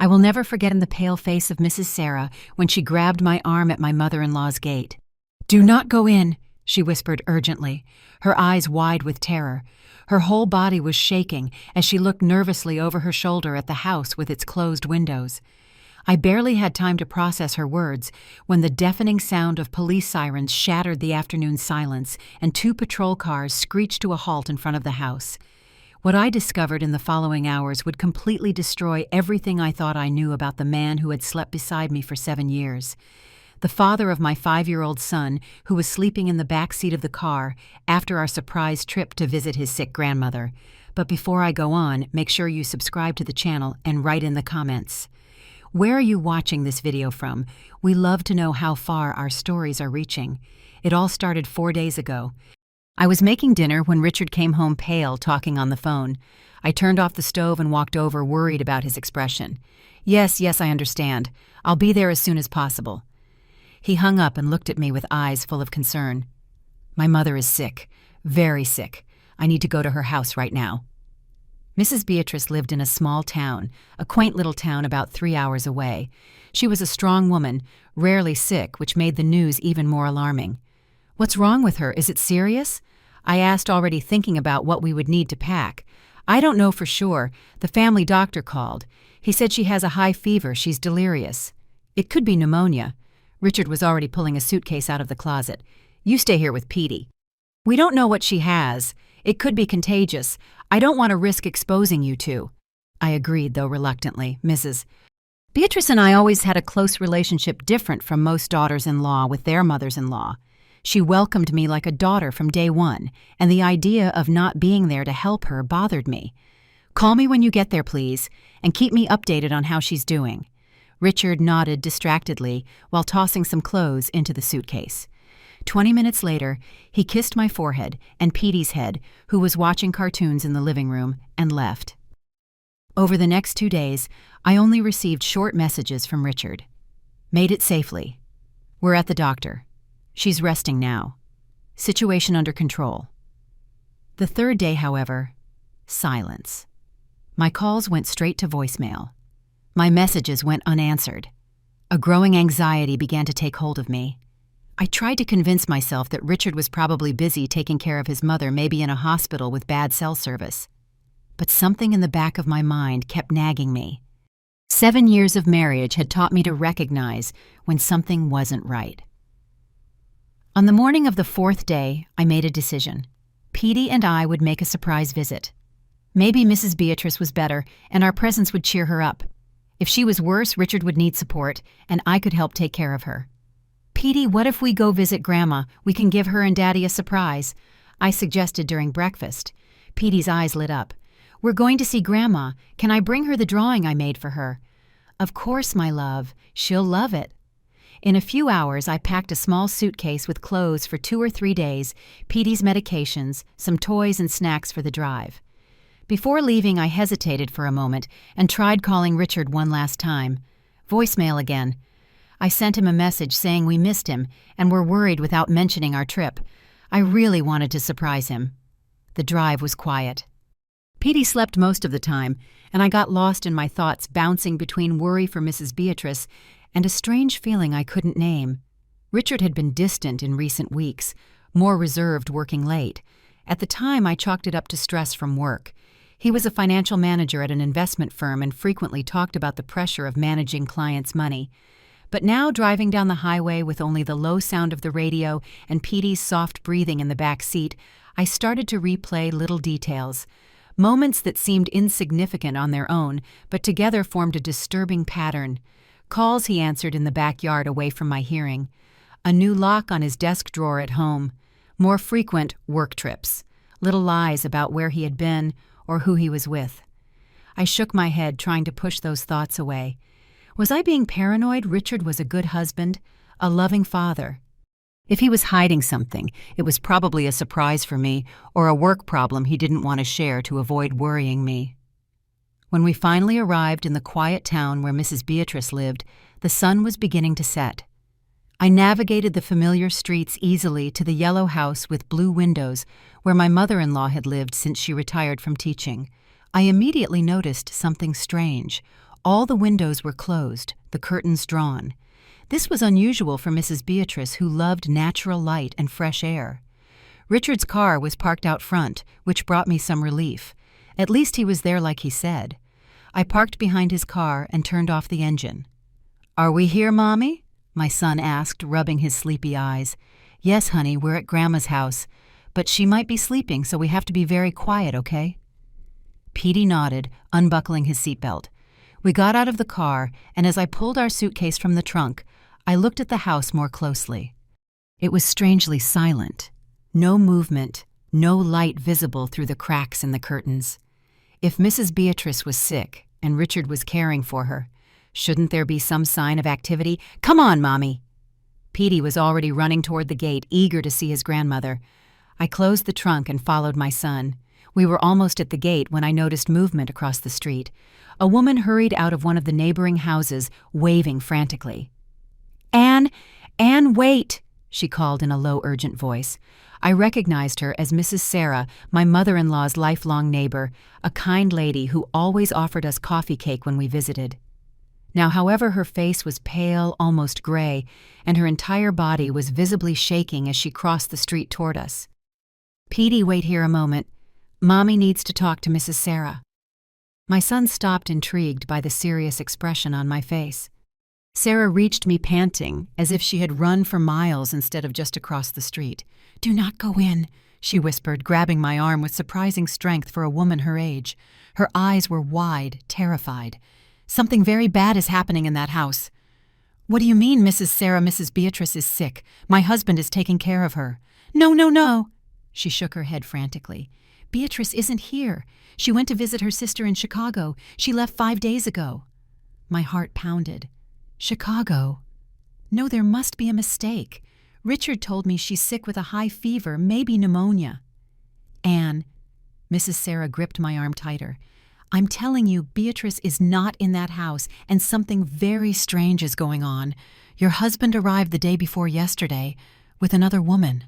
I will never forget the pale face of Mrs. Sarah when she grabbed my arm at my mother-in-law's gate. "Do not go in," she whispered urgently, her eyes wide with terror. Her whole body was shaking as she looked nervously over her shoulder at the house with its closed windows. I barely had time to process her words when the deafening sound of police sirens shattered the afternoon silence and 2 patrol cars screeched to a halt in front of the house. What I discovered in the following hours would completely destroy everything I thought I knew about the man who had slept beside me for 7 years. The father of my 5-year-old son, who was sleeping in the back seat of the car after our surprise trip to visit his sick grandmother. But before I go on, make sure you subscribe to the channel and write in the comments. Where are you watching this video from? We love to know how far our stories are reaching. It all started 4 days ago. I was making dinner when Richard came home pale, talking on the phone. I turned off the stove and walked over, worried about his expression. Yes, I understand. I'll be there as soon as possible." He hung up and looked at me with eyes full of concern. "My mother is sick, very sick. I need to go to her house right now." Mrs. Beatrice lived in a small town, a quaint little town about 3 hours away. She was a strong woman, rarely sick, which made the news even more alarming. "What's wrong with her? Is it serious?" I asked, already thinking about what we would need to pack. "I don't know for sure. The family doctor called. He said she has a high fever, she's delirious. It could be pneumonia." Richard was already pulling a suitcase out of the closet. "You stay here with Petey." "We don't know what she has. It could be contagious. I don't want to risk exposing you two." I agreed, though reluctantly. Mrs. Beatrice and I always had a close relationship, different from most daughters-in-law with their mothers-in-law. She welcomed me like a daughter from day one, and the idea of not being there to help her bothered me. "Call me when you get there, please, and keep me updated on how she's doing." Richard nodded distractedly while tossing some clothes into the suitcase. 20 minutes later, he kissed my forehead and Petey's head, who was watching cartoons in the living room, and left. Over the next 2 days, I only received short messages from Richard. "Made it safely. We're at the doctor. She's resting now. Situation under control." The 3rd day, however, silence. My calls went straight to voicemail. My messages went unanswered. A growing anxiety began to take hold of me. I tried to convince myself that Richard was probably busy taking care of his mother, maybe in a hospital with bad cell service. But something in the back of my mind kept nagging me. 7 years of marriage had taught me to recognize when something wasn't right. On the morning of the 4th day, I made a decision. Petey and I would make a surprise visit. Maybe Mrs. Beatrice was better, and our presence would cheer her up. If she was worse, Richard would need support, and I could help take care of her. "Petey, what if we go visit Grandma? We can give her and Daddy a surprise," I suggested during breakfast. Petey's eyes lit up. "We're going to see Grandma. Can I bring her the drawing I made for her?" "Of course, my love. She'll love it." In a few hours, I packed a small suitcase with clothes for 2 or 3 days, Petey's medications, some toys and snacks for the drive. Before leaving, I hesitated for a moment and tried calling Richard one last time. Voicemail again. I sent him a message saying we missed him and were worried without mentioning our trip. I really wanted to surprise him. The drive was quiet. Petey slept most of the time, and I got lost in my thoughts, bouncing between worry for Mrs. Beatrice and a strange feeling I couldn't name. Richard had been distant in recent weeks, more reserved, working late. At the time, I chalked it up to stress from work. He was a financial manager at an investment firm and frequently talked about the pressure of managing clients' money. But now, driving down the highway with only the low sound of the radio and Petey's soft breathing in the back seat, I started to replay little details. Moments that seemed insignificant on their own, but together formed a disturbing pattern. Calls he answered in the backyard away from my hearing. A new lock on his desk drawer at home. More frequent work trips. Little lies about where he had been or who he was with. I shook my head, trying to push those thoughts away. Was I being paranoid? Richard was a good husband, a loving father. If he was hiding something, it was probably a surprise for me or a work problem he didn't want to share to avoid worrying me. When we finally arrived in the quiet town where Mrs. Beatrice lived, the sun was beginning to set. I navigated the familiar streets easily to the yellow house with blue windows where my mother-in-law had lived since she retired from teaching. I immediately noticed something strange. All the windows were closed, the curtains drawn. This was unusual for Mrs. Beatrice, who loved natural light and fresh air. Richard's car was parked out front, which brought me some relief. At least he was there like he said. I parked behind his car and turned off the engine. "Are we here, Mommy?" my son asked, rubbing his sleepy eyes. "Yes, honey, we're at Grandma's house. But she might be sleeping, so we have to be very quiet, okay?" Petey nodded, unbuckling his seatbelt. We got out of the car, and as I pulled our suitcase from the trunk, I looked at the house more closely. It was strangely silent. No movement, no light visible through the cracks in the curtains. If Mrs. Beatrice was sick and Richard was caring for her, shouldn't there be some sign of activity? "Come on, Mommy!" Petey was already running toward the gate, eager to see his grandmother. I closed the trunk and followed my son. We were almost at the gate when I noticed movement across the street. A woman hurried out of one of the neighboring houses, waving frantically. Anne, wait!" she called in a low, urgent voice. I recognized her as Mrs. Sarah, my mother-in-law's lifelong neighbor, a kind lady who always offered us coffee cake when we visited. Now, however, her face was pale, almost gray, and her entire body was visibly shaking as she crossed the street toward us. "Petey, wait here a moment. Mommy needs to talk to Mrs. Sarah." My son stopped, intrigued by the serious expression on my face. Sarah reached me panting, as if she had run for miles instead of just across the street. "Do not go in," she whispered, grabbing my arm with surprising strength for a woman her age. Her eyes were wide, terrified. "Something very bad is happening in that house." "What do you mean, Mrs. Sarah? Mrs. Beatrice is sick. My husband is taking care of her." No. She shook her head frantically. "Beatrice isn't here. She went to visit her sister in Chicago. She left 5 days ago." My heart pounded. "Chicago? No, there must be a mistake. Richard told me she's sick with a high fever, maybe pneumonia." "Anne," Mrs. Sarah gripped my arm tighter, "I'm telling you, Beatrice is not in that house, and something very strange is going on. Your husband arrived the day before yesterday with another woman."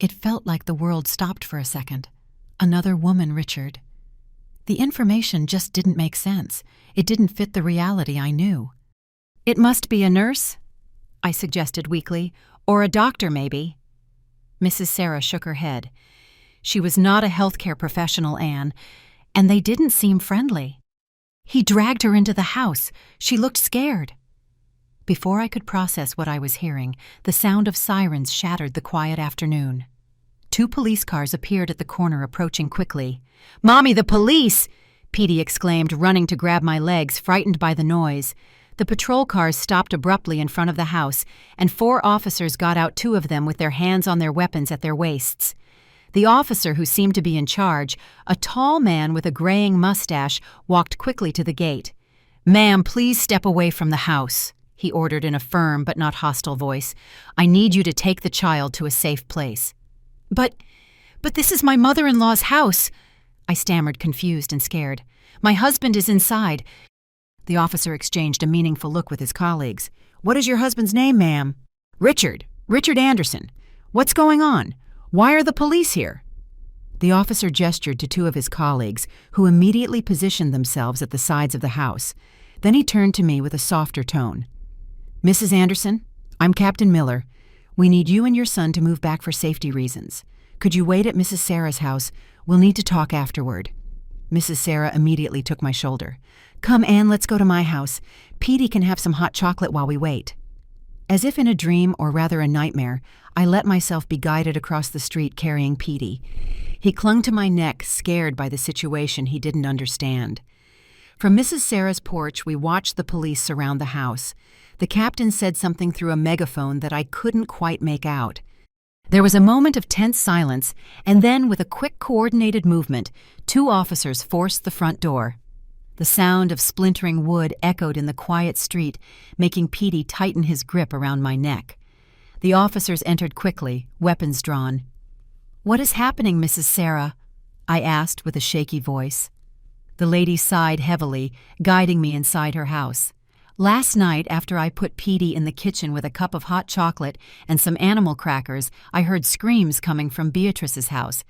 It felt like the world stopped for a second. Another woman, Richard. The information just didn't make sense. It didn't fit the reality I knew. "It must be a nurse," I suggested weakly, "or a doctor, maybe." Mrs. Sarah shook her head. She was not a healthcare professional, Anne, and they didn't seem friendly. "He dragged her into the house. She looked scared." Before I could process what I was hearing, the sound of sirens shattered the quiet afternoon. 2 police cars appeared at the corner, approaching quickly. "Mommy, the police!" Petey exclaimed, running to grab my legs, frightened by the noise. The patrol cars stopped abruptly in front of the house, and 4 officers got out, 2 of them with their hands on their weapons at their waists. The officer who seemed to be in charge, a tall man with a graying mustache, walked quickly to the gate. "Ma'am, please step away from the house," he ordered in a firm but not hostile voice. "I need you to take the child to a safe place." But this is my mother-in-law's house," I stammered, confused and scared. "My husband is inside." The officer exchanged a meaningful look with his colleagues. "What is your husband's name, ma'am?" Richard Anderson. "What's going on? Why are the police here?" The officer gestured to 2 of his colleagues, who immediately positioned themselves at the sides of the house. Then he turned to me with a softer tone. "Mrs. Anderson, I'm Captain Miller. We need you and your son to move back for safety reasons. Could you wait at Mrs. Sarah's house? We'll need to talk afterward." Mrs. Sarah immediately took my shoulder. "Come, Anne, let's go to my house. Petey can have some hot chocolate while we wait." As if in a dream, or rather a nightmare, I let myself be guided across the street carrying Petey. He clung to my neck, scared by the situation he didn't understand. From Mrs. Sarah's porch, we watched the police surround the house. The captain said something through a megaphone that I couldn't quite make out. There was a moment of tense silence, and then, with a quick, coordinated movement, 2 officers forced the front door. The sound of splintering wood echoed in the quiet street, making Petey tighten his grip around my neck. The officers entered quickly, weapons drawn. "What is happening, Mrs. Sarah?" I asked with a shaky voice. The lady sighed heavily, guiding me inside her house. "Last night, after I put Petey in the kitchen with a cup of hot chocolate and some animal crackers, I heard screams coming from Beatrice's house.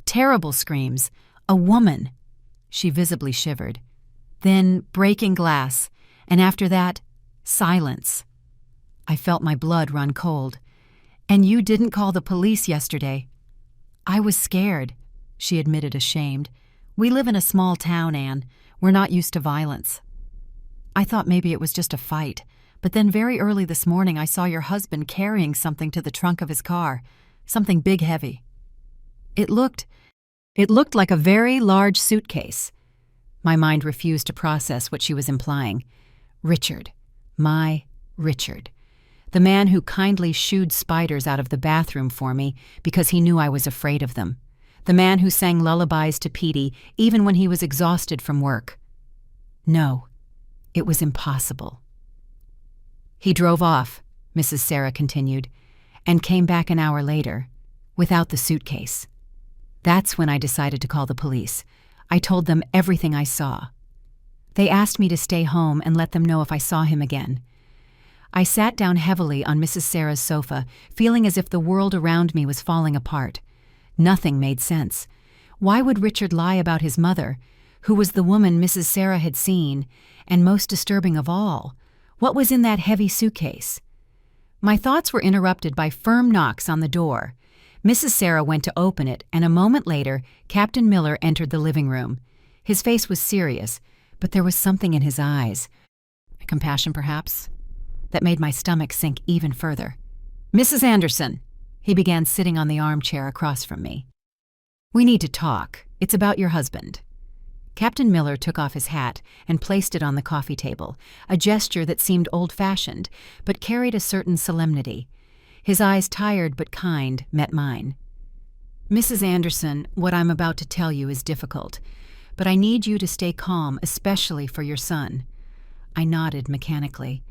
Terrible screams. A woman." She visibly shivered. Then breaking glass, and after that, silence. I felt my blood run cold. And you didn't call the police yesterday. I was scared, she admitted, ashamed. We live in a small town, Anne. We're not used to violence. I thought maybe it was just a fight, but then very early this morning I saw your husband carrying something to the trunk of his car, something big heavy. It looked like a very large suitcase. My mind refused to process what she was implying. Richard. My Richard. The man who kindly shooed spiders out of the bathroom for me because he knew I was afraid of them. The man who sang lullabies to Petey even when he was exhausted from work. No, it was impossible. He drove off, Mrs. Sarah continued, and came back an hour later, without the suitcase. That's when I decided to call the police. I told them everything I saw. They asked me to stay home and let them know if I saw him again. I sat down heavily on Mrs. Sarah's sofa, feeling as if the world around me was falling apart. Nothing made sense. Why would Richard lie about his mother, who was the woman Mrs. Sarah had seen, and most disturbing of all, what was in that heavy suitcase? My thoughts were interrupted by firm knocks on the door. Mrs. Sarah went to open it, and a moment later, Captain Miller entered the living room. His face was serious, but there was something in his eyes. Compassion, perhaps? That made my stomach sink even further. "Mrs. Anderson," he began, sitting on the armchair across from me. "We need to talk. It's about your husband." Captain Miller took off his hat and placed it on the coffee table, a gesture that seemed old-fashioned, but carried a certain solemnity. His eyes, tired but kind, met mine. "Mrs. Anderson, what I'm about to tell you is difficult, but I need you to stay calm, especially for your son." I nodded mechanically,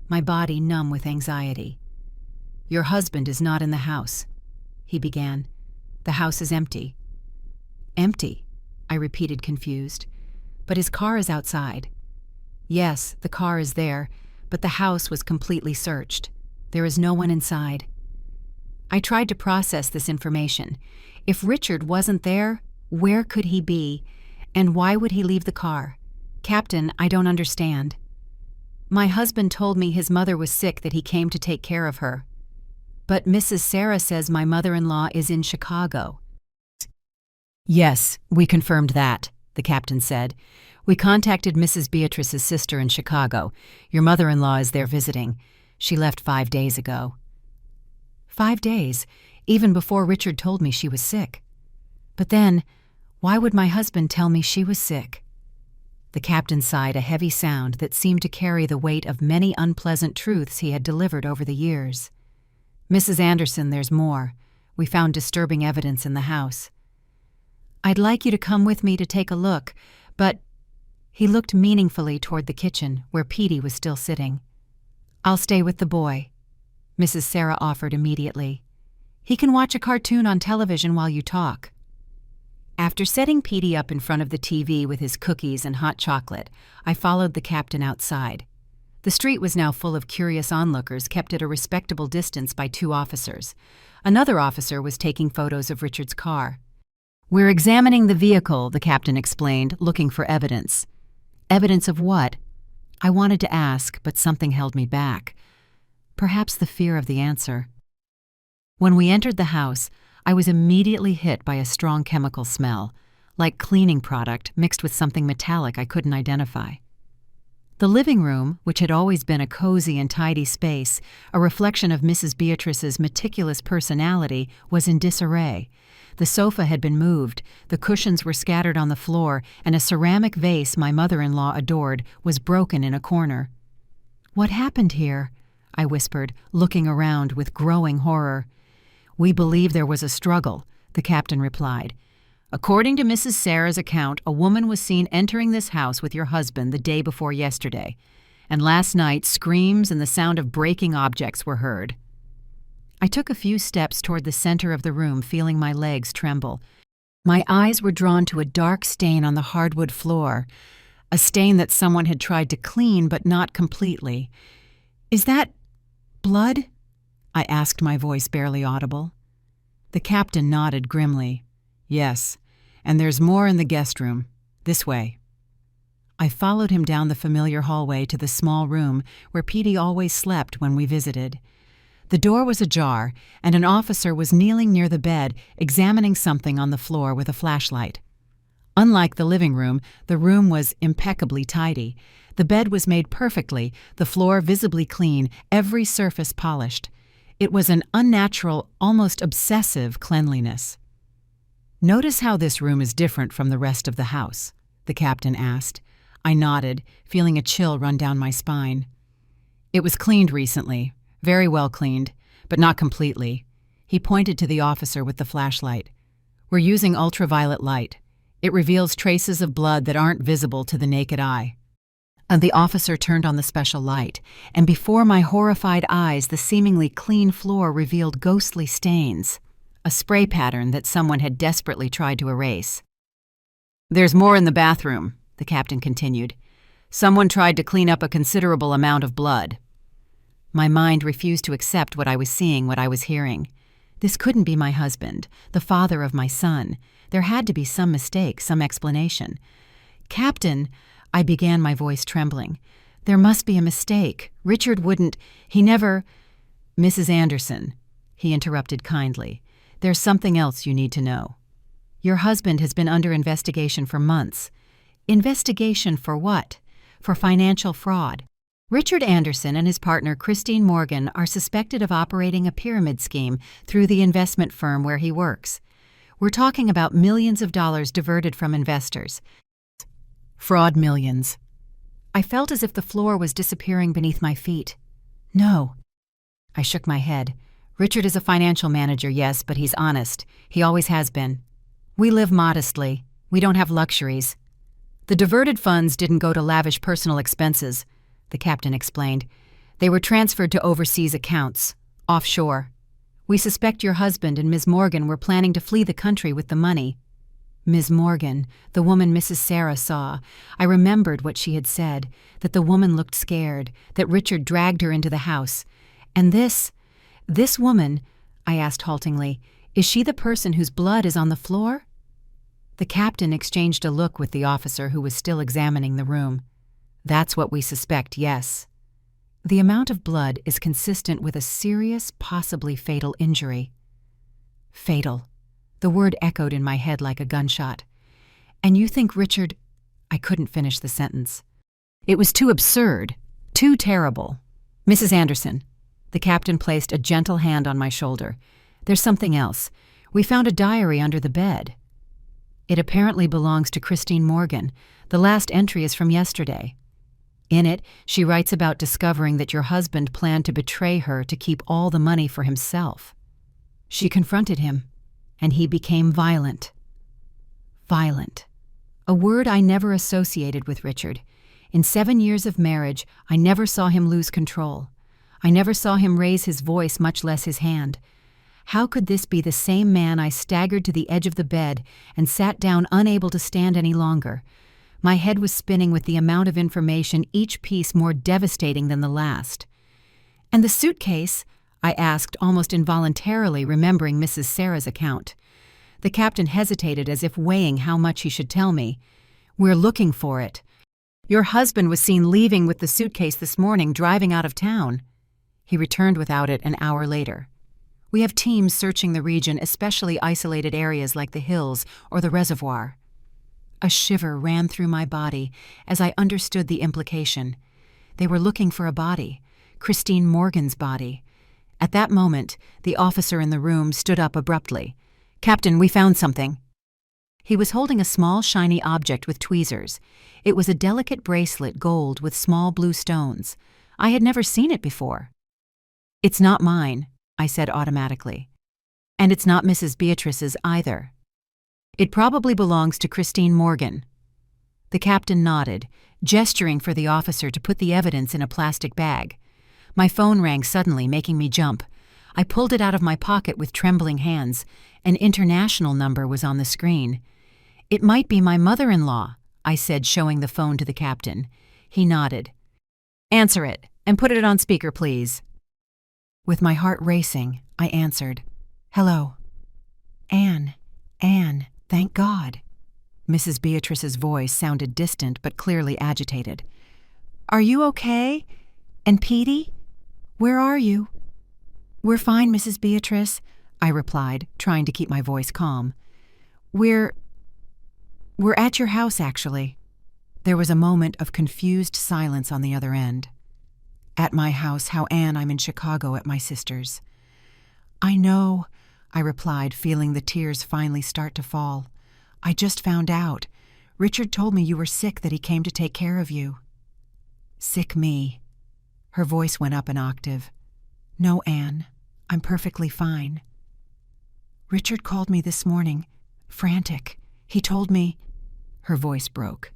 my body numb with anxiety. "Your husband is not in the house," he began. "The house is empty." "Empty?" I repeated, confused. "But his car is outside." "Yes, the car is there, but the house was completely searched. There is no one inside." I tried to process this information. If Richard wasn't there, where could he be? And why would he leave the car? "Captain, I don't understand." "My husband told me his mother was sick, that he came to take care of her." "But Mrs. Sarah says my mother-in-law is in Chicago." "Yes, we confirmed that," the captain said. "We contacted Mrs. Beatrice's sister in Chicago. Your mother-in-law is there visiting. She left 5 days ago." 5 days, even before Richard told me she was sick. But then, why would my husband tell me she was sick? The captain sighed, a heavy sound that seemed to carry the weight of many unpleasant truths he had delivered over the years. "Mrs. Anderson, there's more. We found disturbing evidence in the house." "I'd like you to come with me to take a look, but—" He looked meaningfully toward the kitchen, where Petey was still sitting. "I'll stay with the boy," Mrs. Sarah offered immediately. "He can watch a cartoon on television while you talk." After setting Petey up in front of the TV with his cookies and hot chocolate, I followed the captain outside. The street was now full of curious onlookers, kept at a respectable distance by 2 officers. Another officer was taking photos of Richard's car. "We're examining the vehicle," the captain explained, looking for evidence. Evidence of what? I wanted to ask, but something held me back. Perhaps the fear of the answer. When we entered the house, I was immediately hit by a strong chemical smell, like cleaning product mixed with something metallic I couldn't identify. The living room, which had always been a cozy and tidy space, a reflection of Mrs. Beatrice's meticulous personality, was in disarray. The sofa had been moved, the cushions were scattered on the floor, and a ceramic vase my mother-in-law adored was broken in a corner. "What happened here?" I whispered, looking around with growing horror. "We believe there was a struggle," the captain replied. "According to Mrs. Sarah's account, a woman was seen entering this house with your husband the day before yesterday, and last night screams and the sound of breaking objects were heard." I took a few steps toward the center of the room, feeling my legs tremble. My eyes were drawn to a dark stain on the hardwood floor, a stain that someone had tried to clean but not completely. "Is that blood?" I asked, my voice barely audible. The captain nodded grimly. "Yes, and there's more in the guest room. This way." I followed him down the familiar hallway to the small room where Petey always slept when we visited. The door was ajar, and an officer was kneeling near the bed, examining something on the floor with a flashlight. Unlike the living room, the room was impeccably tidy. The bed was made perfectly, the floor visibly clean, every surface polished. It was an unnatural, almost obsessive cleanliness. "Notice how this room is different from the rest of the house?" the captain asked. I nodded, feeling a chill run down my spine. "It was cleaned recently, very well cleaned, but not completely." He pointed to the officer with the flashlight. "We're using ultraviolet light. It reveals traces of blood that aren't visible to the naked eye." And the officer turned on the special light, and before my horrified eyes, the seemingly clean floor revealed ghostly stains, a spray pattern that someone had desperately tried to erase. "There's more in the bathroom," the captain continued. "Someone tried to clean up a considerable amount of blood." My mind refused to accept what I was seeing, what I was hearing. This couldn't be my husband, the father of my son. There had to be some mistake, some explanation. "Captain," I began, my voice trembling. "There must be a mistake. Richard wouldn't. He never—" "Mrs. Anderson," he interrupted kindly, "there's something else you need to know. Your husband has been under investigation for months." "Investigation for what?" "For financial fraud. Richard Anderson and his partner Christine Morgan are suspected of operating a pyramid scheme through the investment firm where he works. We're talking about millions of dollars diverted from investors. Fraud millions." I felt as if the floor was disappearing beneath my feet. "No." I shook my head. "Richard is a financial manager, yes, but he's honest. He always has been. We live modestly. We don't have luxuries. The diverted funds didn't go to lavish personal expenses," the captain explained. "They were transferred to overseas accounts, offshore. We suspect your husband and Ms. Morgan were planning to flee the country with the money." Ms. Morgan, the woman Mrs. Sarah saw. I remembered what she had said, that the woman looked scared, that Richard dragged her into the house. "And this woman," I asked haltingly, "is she the person whose blood is on the floor?" The captain exchanged a look with the officer who was still examining the room. "That's what we suspect, yes. The amount of blood is consistent with a serious, possibly fatal injury." Fatal. The word echoed in my head like a gunshot. "And you think Richard—" I couldn't finish the sentence. It was too absurd, too terrible. "Mrs. Anderson," the captain placed a gentle hand on my shoulder. "There's something else. We found a diary under the bed. It apparently belongs to Christine Morgan. The last entry is from yesterday. In it, she writes about discovering that your husband planned to betray her to keep all the money for himself. She confronted him, and he became violent." Violent. A word I never associated with Richard. In 7 years of marriage, I never saw him lose control. I never saw him raise his voice, much less his hand. How could this be the same man I staggered to the edge of the bed and sat down unable to stand any longer? My head was spinning with the amount of information, each piece more devastating than the last. "And the suitcase?" I asked, almost involuntarily remembering Mrs. Sarah's account. The captain hesitated as if weighing how much he should tell me. "We're looking for it. Your husband was seen leaving with the suitcase this morning, driving out of town. He returned without it an hour later. We have teams searching the region, especially isolated areas like the hills or the reservoir." A shiver ran through my body as I understood the implication. They were looking for a body, Christine Morgan's body. At that moment, the officer in the room stood up abruptly. "Captain, we found something." He was holding a small, shiny object with tweezers. It was a delicate bracelet, gold, with small blue stones. I had never seen it before. "It's not mine," I said automatically. "And it's not Mrs. Beatrice's either. It probably belongs to Christine Morgan." The captain nodded, gesturing for the officer to put the evidence in a plastic bag. My phone rang suddenly, making me jump. I pulled it out of my pocket with trembling hands. An international number was on the screen. "It might be my mother-in-law," I said, showing the phone to the captain. He nodded. "Answer it, and put it on speaker, please." With my heart racing, I answered. "Hello." Anne, thank God." Mrs. Beatrice's voice sounded distant but clearly agitated. "Are you okay? And Petey? Where are you?" "We're fine, Mrs. Beatrice," I replied, trying to keep my voice calm. We're at your house, actually." There was a moment of confused silence on the other end. "At my house, how, Anne? I'm in Chicago at my sister's." "I know," I replied, feeling the tears finally start to fall. "I just found out. Richard told me you were sick, that he came to take care of you." "Sick me?" Her voice went up an octave. "No, Anne. I'm perfectly fine." "Richard called me this morning, frantic. He told me—" Her voice broke.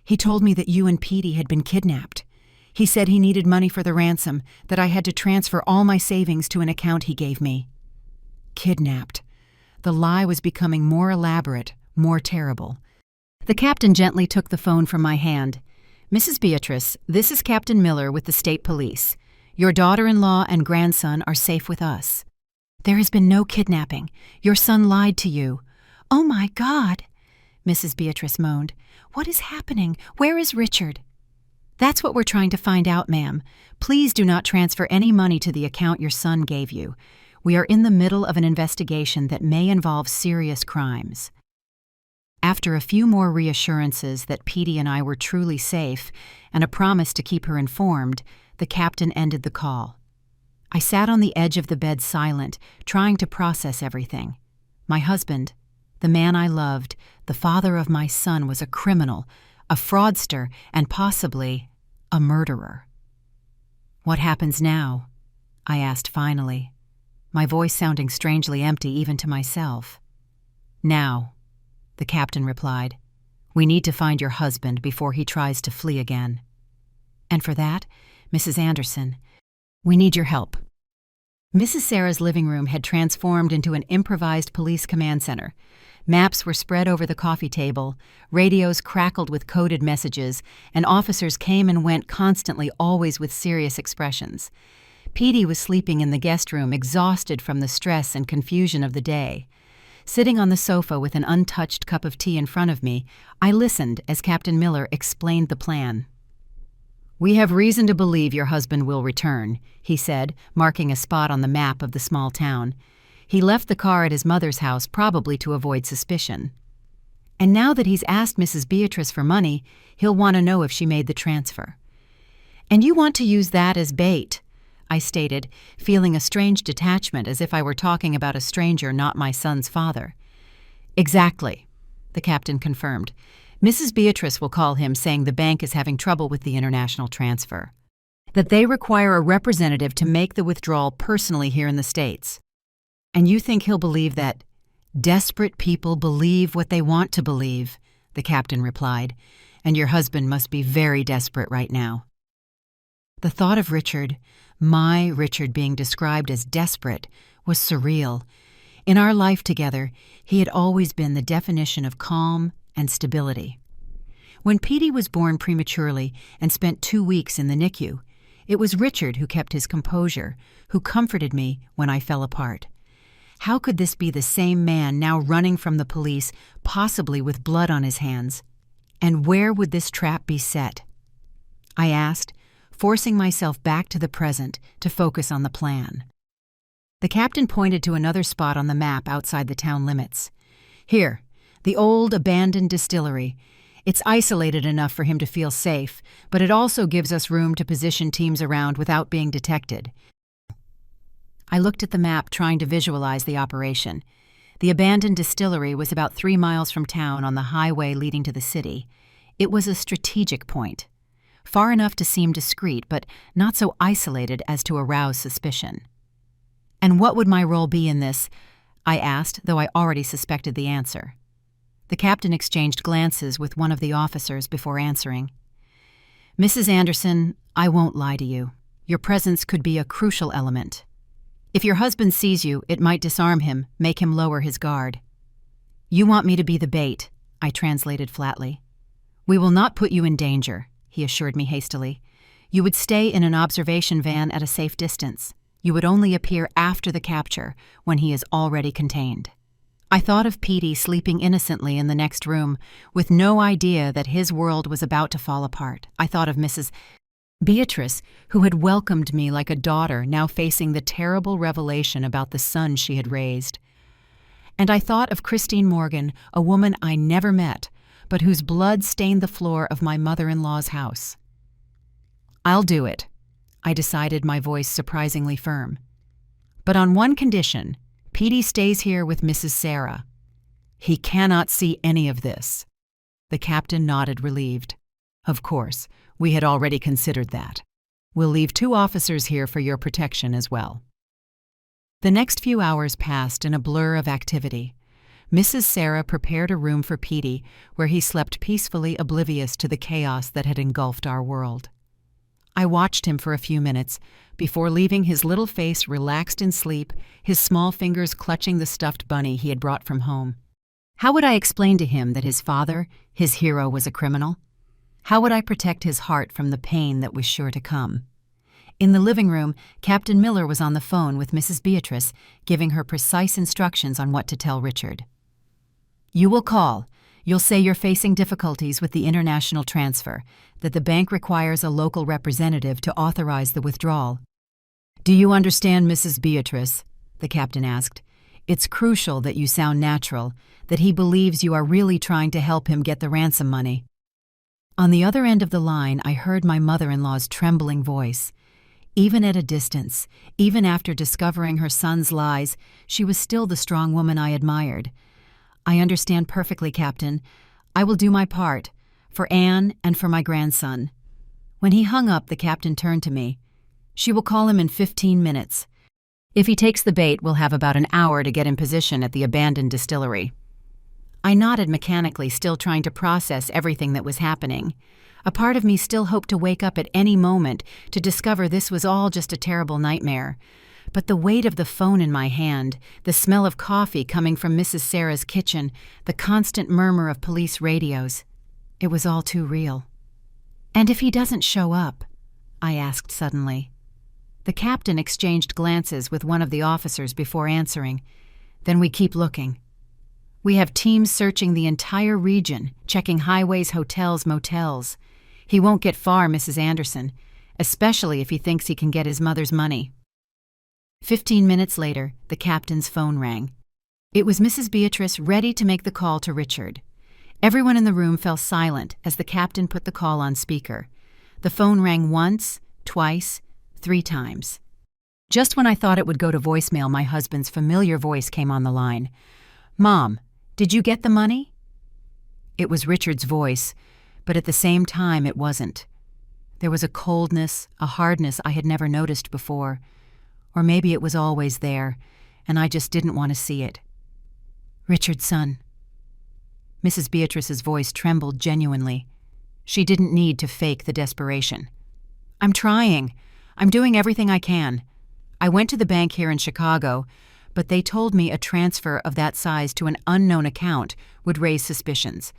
"He told me that you and Petey had been kidnapped. He said he needed money for the ransom, that I had to transfer all my savings to an account he gave me." Kidnapped. The lie was becoming more elaborate, more terrible. The captain gently took the phone from my hand. "Mrs. Beatrice, this is Captain Miller with the state police. Your daughter-in-law and grandson are safe with us." "There has been no kidnapping. Your son lied to you." "Oh, my God!" Mrs. Beatrice moaned. "What is happening? Where is Richard?" "That's what we're trying to find out, ma'am. Please do not transfer any money to the account your son gave you. We are in the middle of an investigation that may involve serious crimes." After a few more reassurances that Petey and I were truly safe and a promise to keep her informed, the captain ended the call. I sat on the edge of the bed silent, trying to process everything. My husband, the man I loved, the father of my son, was a criminal, a fraudster, and possibly a murderer. "What happens now?" I asked finally, my voice sounding strangely empty even to myself. "Now," the captain replied, "we need to find your husband before he tries to flee again. And for that, Mrs. Anderson, we need your help." Mrs. Sarah's living room had transformed into an improvised police command center. Maps were spread over the coffee table, radios crackled with coded messages, and officers came and went constantly, always with serious expressions. Petey was sleeping in the guest room, exhausted from the stress and confusion of the day. Sitting on the sofa with an untouched cup of tea in front of me, I listened as Captain Miller explained the plan. "We have reason to believe your husband will return," he said, marking a spot on the map of the small town. "He left the car at his mother's house, probably to avoid suspicion. And now that he's asked Mrs. Beatrice for money, he'll want to know if she made the transfer." "And you want to use that as bait," I stated, feeling a strange detachment, as if I were talking about a stranger, not my son's father. "Exactly," the captain confirmed. "Mrs. Beatrice will call him, saying the bank is having trouble with the international transfer, that they require a representative to make the withdrawal personally here in the States. And you think he'll believe that?" "Desperate people believe what they want to believe," the captain replied, "and your husband must be very desperate right now." The thought of Richard, my Richard, being described as desperate was surreal. In our life together, he had always been the definition of calm and stability. When Petey was born prematurely and spent 2 weeks in the NICU, it was Richard who kept his composure, who comforted me when I fell apart. How could this be the same man now running from the police, possibly with blood on his hands? And where would this trap be set? I asked, forcing myself back to the present to focus on the plan. The captain pointed to another spot on the map outside the town limits. "Here, the old abandoned distillery. It's isolated enough for him to feel safe, but it also gives us room to position teams around without being detected." I looked at the map, trying to visualize the operation. The abandoned distillery was about 3 miles from town on the highway leading to the city. It was a strategic point, far enough to seem discreet, but not so isolated as to arouse suspicion. "And what would my role be in this?" I asked, though I already suspected the answer. The captain exchanged glances with one of the officers before answering. "Mrs. Anderson, I won't lie to you. Your presence could be a crucial element. If your husband sees you, it might disarm him, make him lower his guard." "You want me to be the bait," I translated flatly. "We will not put you in danger," he assured me hastily. "You would stay in an observation van at a safe distance. You would only appear after the capture, when he is already contained." I thought of Petey sleeping innocently in the next room, with no idea that his world was about to fall apart. I thought of Mrs. Beatrice, who had welcomed me like a daughter, now facing the terrible revelation about the son she had raised. And I thought of Christine Morgan, a woman I never met, but whose blood stained the floor of my mother-in-law's house. "I'll do it," I decided, my voice surprisingly firm. "But on one condition. Petey stays here with Mrs. Sarah. He cannot see any of this." The captain nodded, relieved. "Of course, we had already considered that. We'll leave 2 officers here for your protection as well." The next few hours passed in a blur of activity. Mrs. Sarah prepared a room for Petey, where he slept peacefully, oblivious to the chaos that had engulfed our world. I watched him for a few minutes, before leaving his little face relaxed in sleep, his small fingers clutching the stuffed bunny he had brought from home. How would I explain to him that his father, his hero, was a criminal? How would I protect his heart from the pain that was sure to come? In the living room, Captain Miller was on the phone with Mrs. Beatrice, giving her precise instructions on what to tell Richard. "You will call. You'll say you're facing difficulties with the international transfer, that the bank requires a local representative to authorize the withdrawal." "Do you understand, Mrs. Beatrice?" the captain asked. "It's crucial that you sound natural, that he believes you are really trying to help him get the ransom money." On the other end of the line, I heard my mother-in-law's trembling voice. Even at a distance, even after discovering her son's lies, she was still the strong woman I admired. "I understand perfectly, Captain. I will do my part, for Anne and for my grandson." When he hung up, the captain turned to me. "She will call him in 15 minutes. If he takes the bait, we'll have about an hour to get in position at the abandoned distillery." I nodded mechanically, still trying to process everything that was happening. A part of me still hoped to wake up at any moment to discover this was all just a terrible nightmare. But the weight of the phone in my hand, the smell of coffee coming from Mrs. Sarah's kitchen, the constant murmur of police radios, it was all too real. "And if he doesn't show up?" I asked suddenly. The captain exchanged glances with one of the officers before answering. "Then we keep looking. We have teams searching the entire region, checking highways, hotels, motels. He won't get far, Mrs. Anderson, especially if he thinks he can get his mother's money." 15 minutes later, the captain's phone rang. It was Mrs. Beatrice, ready to make the call to Richard. Everyone in the room fell silent as the captain put the call on speaker. The phone rang once, twice, 3 times. Just when I thought it would go to voicemail, my husband's familiar voice came on the line. "Mom, did you get the money?" It was Richard's voice, but at the same time it wasn't. There was a coldness, a hardness I had never noticed before. Or maybe it was always there, and I just didn't want to see it. "Richard's son." Mrs. Beatrice's voice trembled genuinely. She didn't need to fake the desperation. "I'm trying. I'm doing everything I can. I went to the bank here in Chicago, but they told me a transfer of that size to an unknown account would raise suspicions,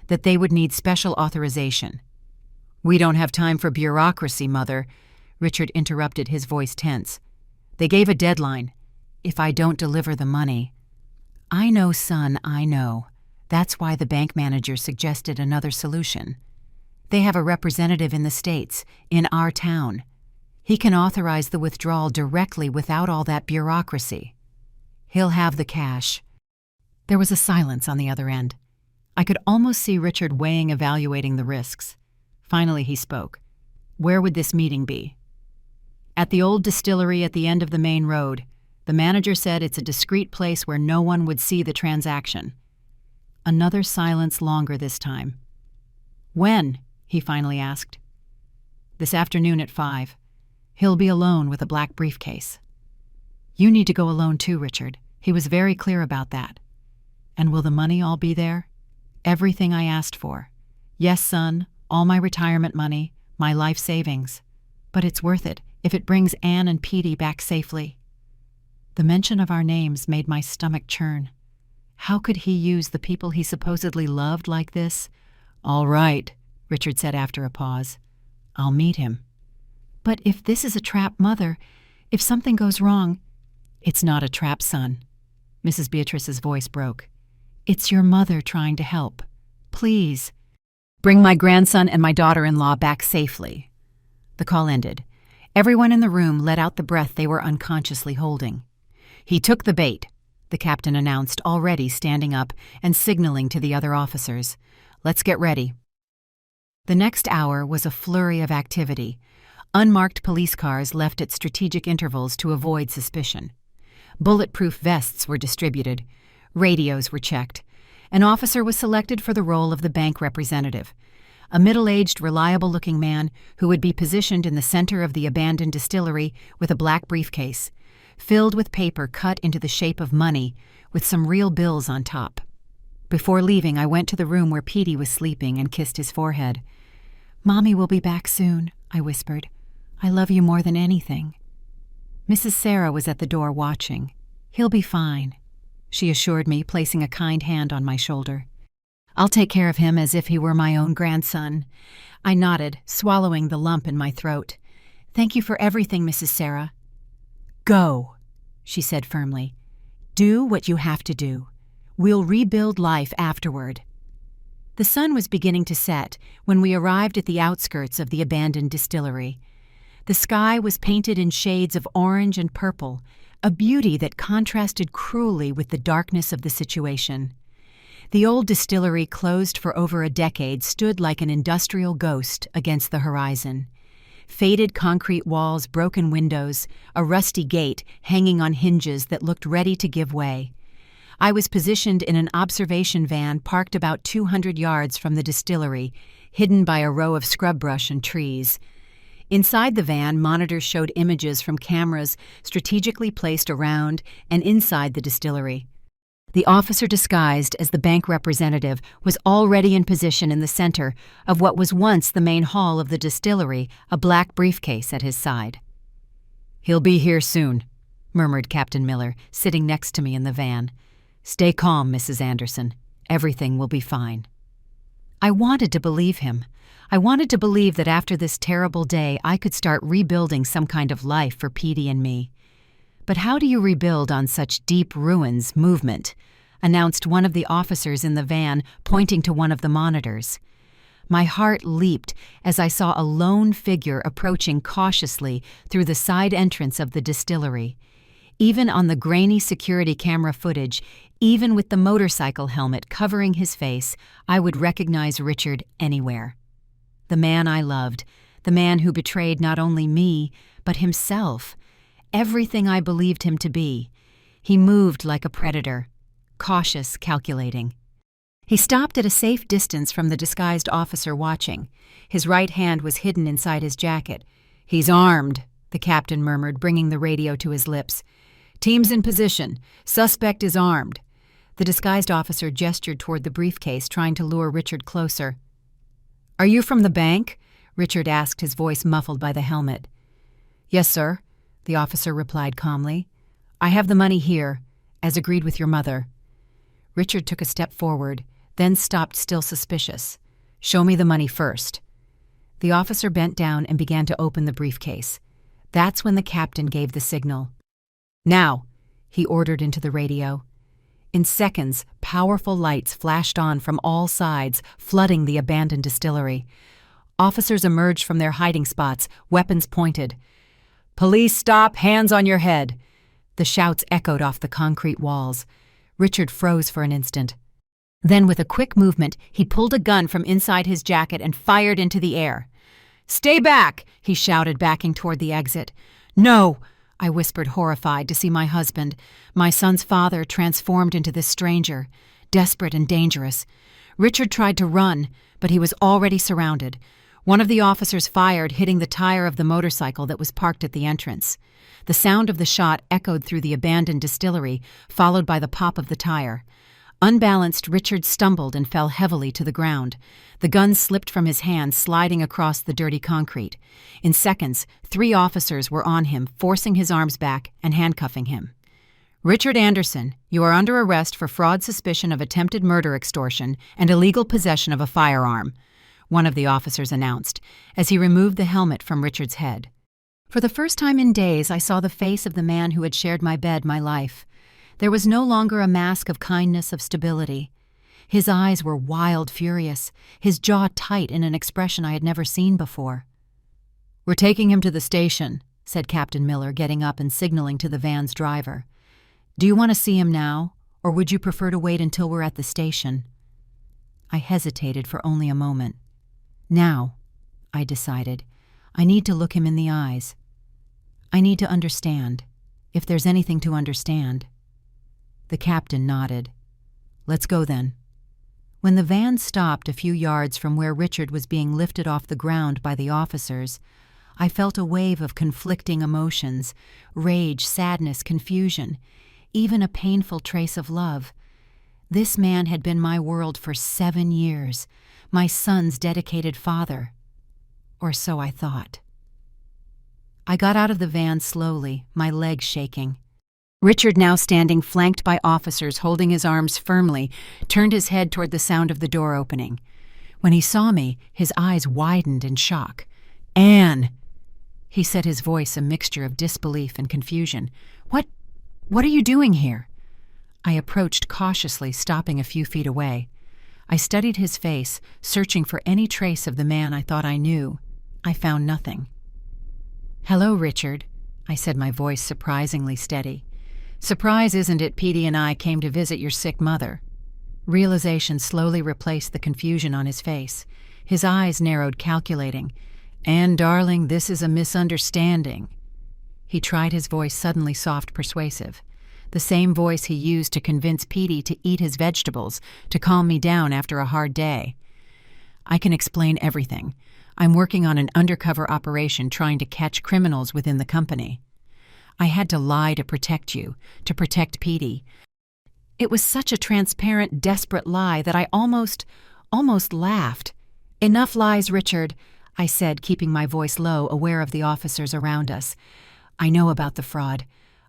that they would need special authorization." "We don't have time for bureaucracy, Mother," Richard interrupted, his voice tense. "They gave a deadline. If I don't deliver the money—" "I know, son, I know. That's why the bank manager suggested another solution. They have a representative in the States, in our town. He can authorize the withdrawal directly without all that bureaucracy. He'll have the cash." There was a silence on the other end. I could almost see Richard weighing, evaluating the risks. Finally he spoke. "Where would this meeting be?" "At the old distillery at the end of the main road. The manager said it's a discreet place where no one would see the transaction." Another silence, longer this time. "When?" he finally asked. "This afternoon at 5. He'll be alone with a black briefcase." "You need to go alone too, Richard. He was very clear about that." "And will the money all be there?" "Everything I asked for. Yes, son, all my retirement money, my life savings. But it's worth it if it brings Anne and Petey back safely." The mention of our names made my stomach churn. How could he use the people he supposedly loved like this? "All right," Richard said after a pause. "I'll meet him." "But if this is a trap, Mother, if something goes wrong—" "It's not a trap, son. Mrs. Beatrice's voice broke. "It's your mother trying to help. Please, bring my grandson and my daughter-in-law back safely." The call ended. Everyone in the room let out the breath they were unconsciously holding. "He took the bait," the captain announced, already standing up and signaling to the other officers. "Let's get ready." The next hour was a flurry of activity. Unmarked police cars left at strategic intervals to avoid suspicion. Bulletproof vests were distributed. Radios were checked. An officer was selected for the role of the bank representative, a middle-aged, reliable-looking man who would be positioned in the center of the abandoned distillery with a black briefcase, filled with paper cut into the shape of money, with some real bills on top. Before leaving, I went to the room where Petey was sleeping and kissed his forehead. "Mommy will be back soon," I whispered. "I love you more than anything." Mrs. Sarah was at the door watching. "He'll be fine," she assured me, placing a kind hand on my shoulder. "I'll take care of him as if he were my own grandson." I nodded, swallowing the lump in my throat. "Thank you for everything, Mrs. Sarah." "Go," she said firmly. "Do what you have to do. We'll rebuild life afterward." The sun was beginning to set when we arrived at the outskirts of the abandoned distillery. The sky was painted in shades of orange and purple, a beauty that contrasted cruelly with the darkness of the situation. The old distillery, closed for over a decade, stood like an industrial ghost against the horizon. Faded concrete walls, broken windows, a rusty gate hanging on hinges that looked ready to give way. I was positioned in an observation van parked about 200 yards from the distillery, hidden by a row of scrub brush and trees. Inside the van, monitors showed images from cameras strategically placed around and inside the distillery. The officer disguised as the bank representative was already in position in the center of what was once the main hall of the distillery, a black briefcase at his side. "He'll be here soon," murmured Captain Miller, sitting next to me in the van. "Stay calm, Mrs. Anderson. Everything will be fine." I wanted to believe him. I wanted to believe that after this terrible day I could start rebuilding some kind of life for Petey and me. "But how do you rebuild on such deep ruins, movement?" announced one of the officers in the van, pointing to one of the monitors. My heart leaped as I saw a lone figure approaching cautiously through the side entrance of the distillery. Even on the grainy security camera footage, even with the motorcycle helmet covering his face, I would recognize Richard anywhere. The man I loved, the man who betrayed not only me, but himself, everything I believed him to be. He moved like a predator, cautious, calculating. He stopped at a safe distance from the disguised officer watching. His right hand was hidden inside his jacket. "He's armed," the captain murmured, bringing the radio to his lips. "Team's in position. Suspect is armed." The disguised officer gestured toward the briefcase, trying to lure Richard closer. "Are you from the bank?" Richard asked, his voice muffled by the helmet. "Yes, sir," the officer replied calmly. "I have the money here, as agreed with your mother." Richard took a step forward, then stopped, still suspicious. "Show me the money first." The officer bent down and began to open the briefcase. That's when the captain gave the signal. "Now," he ordered into the radio. In seconds, powerful lights flashed on from all sides, flooding the abandoned distillery. Officers emerged from their hiding spots, weapons pointed. "Police, stop! Hands on your head!" The shouts echoed off the concrete walls. Richard froze for an instant. Then, with a quick movement, he pulled a gun from inside his jacket and fired into the air. "Stay back!" he shouted, backing toward the exit. "No!" I whispered, horrified to see my husband, my son's father, transformed into this stranger, desperate and dangerous. Richard tried to run, but he was already surrounded. One of the officers fired, hitting the tire of the motorcycle that was parked at the entrance. The sound of the shot echoed through the abandoned distillery, followed by the pop of the tire. Unbalanced, Richard stumbled and fell heavily to the ground. The gun slipped from his hand, sliding across the dirty concrete. In seconds, 3 officers were on him, forcing his arms back and handcuffing him. "Richard Anderson, you are under arrest for fraud, suspicion of attempted murder, extortion, and illegal possession of a firearm," one of the officers announced, as he removed the helmet from Richard's head. For the first time in days, I saw the face of the man who had shared my bed, my life. There was no longer a mask of kindness, of stability. His eyes were wild, furious, his jaw tight in an expression I had never seen before. "We're taking him to the station," said Captain Miller, getting up and signaling to the van's driver. "Do you want to see him now, or would you prefer to wait until we're at the station?" I hesitated for only a moment. "Now," I decided. "I need to look him in the eyes. I need to understand, if there's anything to understand." The captain nodded. "Let's go then." When the van stopped a few yards from where Richard was being lifted off the ground by the officers, I felt a wave of conflicting emotions, rage, sadness, confusion, even a painful trace of love. This man had been my world for 7 years, my son's dedicated father. Or so I thought. I got out of the van slowly, my legs shaking. Richard, now standing flanked by officers holding his arms firmly, turned his head toward the sound of the door opening. When he saw me, his eyes widened in shock. "Anne!" He said, his voice a mixture of disbelief and confusion. What are you doing here?" I approached cautiously, stopping a few feet away. I studied his face, searching for any trace of the man I thought I knew. I found nothing. "Hello, Richard," I said, my voice surprisingly steady. "Surprise, isn't it, Petey and I came to visit your sick mother?" Realization slowly replaced the confusion on his face. His eyes narrowed, calculating. "Anne, darling, this is a misunderstanding." He tried his voice suddenly soft, persuasive. The same voice he used to convince Petey to eat his vegetables, to calm me down after a hard day. "I can explain everything. I'm working on an undercover operation trying to catch criminals within the company. I had to lie to protect you, to protect Petey. It was such a transparent, desperate lie that I almost laughed. "Enough lies, Richard," I said, keeping my voice low, aware of the officers around us. "I know about the fraud.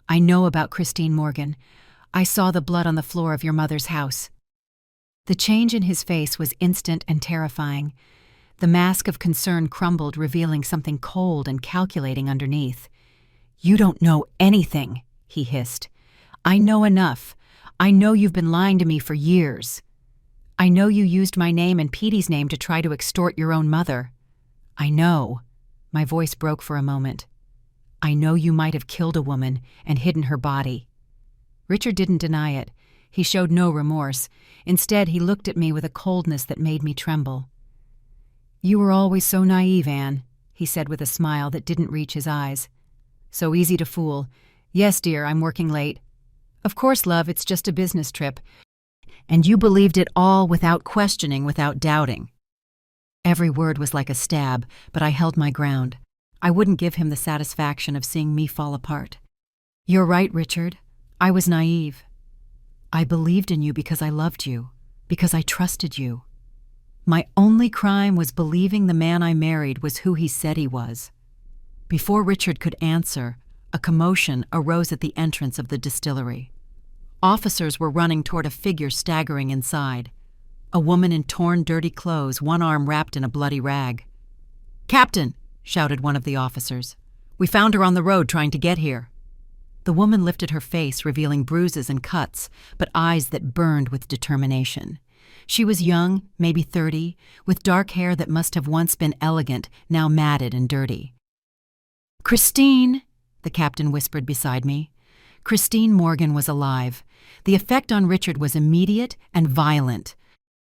I know about Christine Morgan. I saw the blood on the floor of your mother's house." The change in his face was instant and terrifying. The mask of concern crumbled, revealing something cold and calculating underneath. "You don't know anything," he hissed. "I know enough. I know you've been lying to me for years. I know you used my name and Petey's name to try to extort your own mother. I know." My voice broke for a moment. "I know you might have killed a woman and hidden her body." Richard didn't deny it. He showed no remorse. Instead, he looked at me with a coldness that made me tremble. "You were always so naive, Anne," he said with a smile that didn't reach his eyes. "So easy to fool. Yes, dear, I'm working late. Of course, love, it's just a business trip. And you believed it all without questioning, without doubting." Every word was like a stab, but I held my ground. I wouldn't give him the satisfaction of seeing me fall apart. "You're right, Richard. I was naive. I believed in you because I loved you, because I trusted you. My only crime was believing the man I married was who he said he was." Before Richard could answer, a commotion arose at the entrance of the distillery. Officers were running toward a figure staggering inside. A woman in torn, dirty clothes, one arm wrapped in a bloody rag. "Captain!" shouted one of the officers. "We found her on the road trying to get here." The woman lifted her face, revealing bruises and cuts, but eyes that burned with determination. She was young, maybe 30, with dark hair that must have once been elegant, now matted and dirty. "Christine," the captain whispered beside me. Christine Morgan was alive. The effect on Richard was immediate and violent.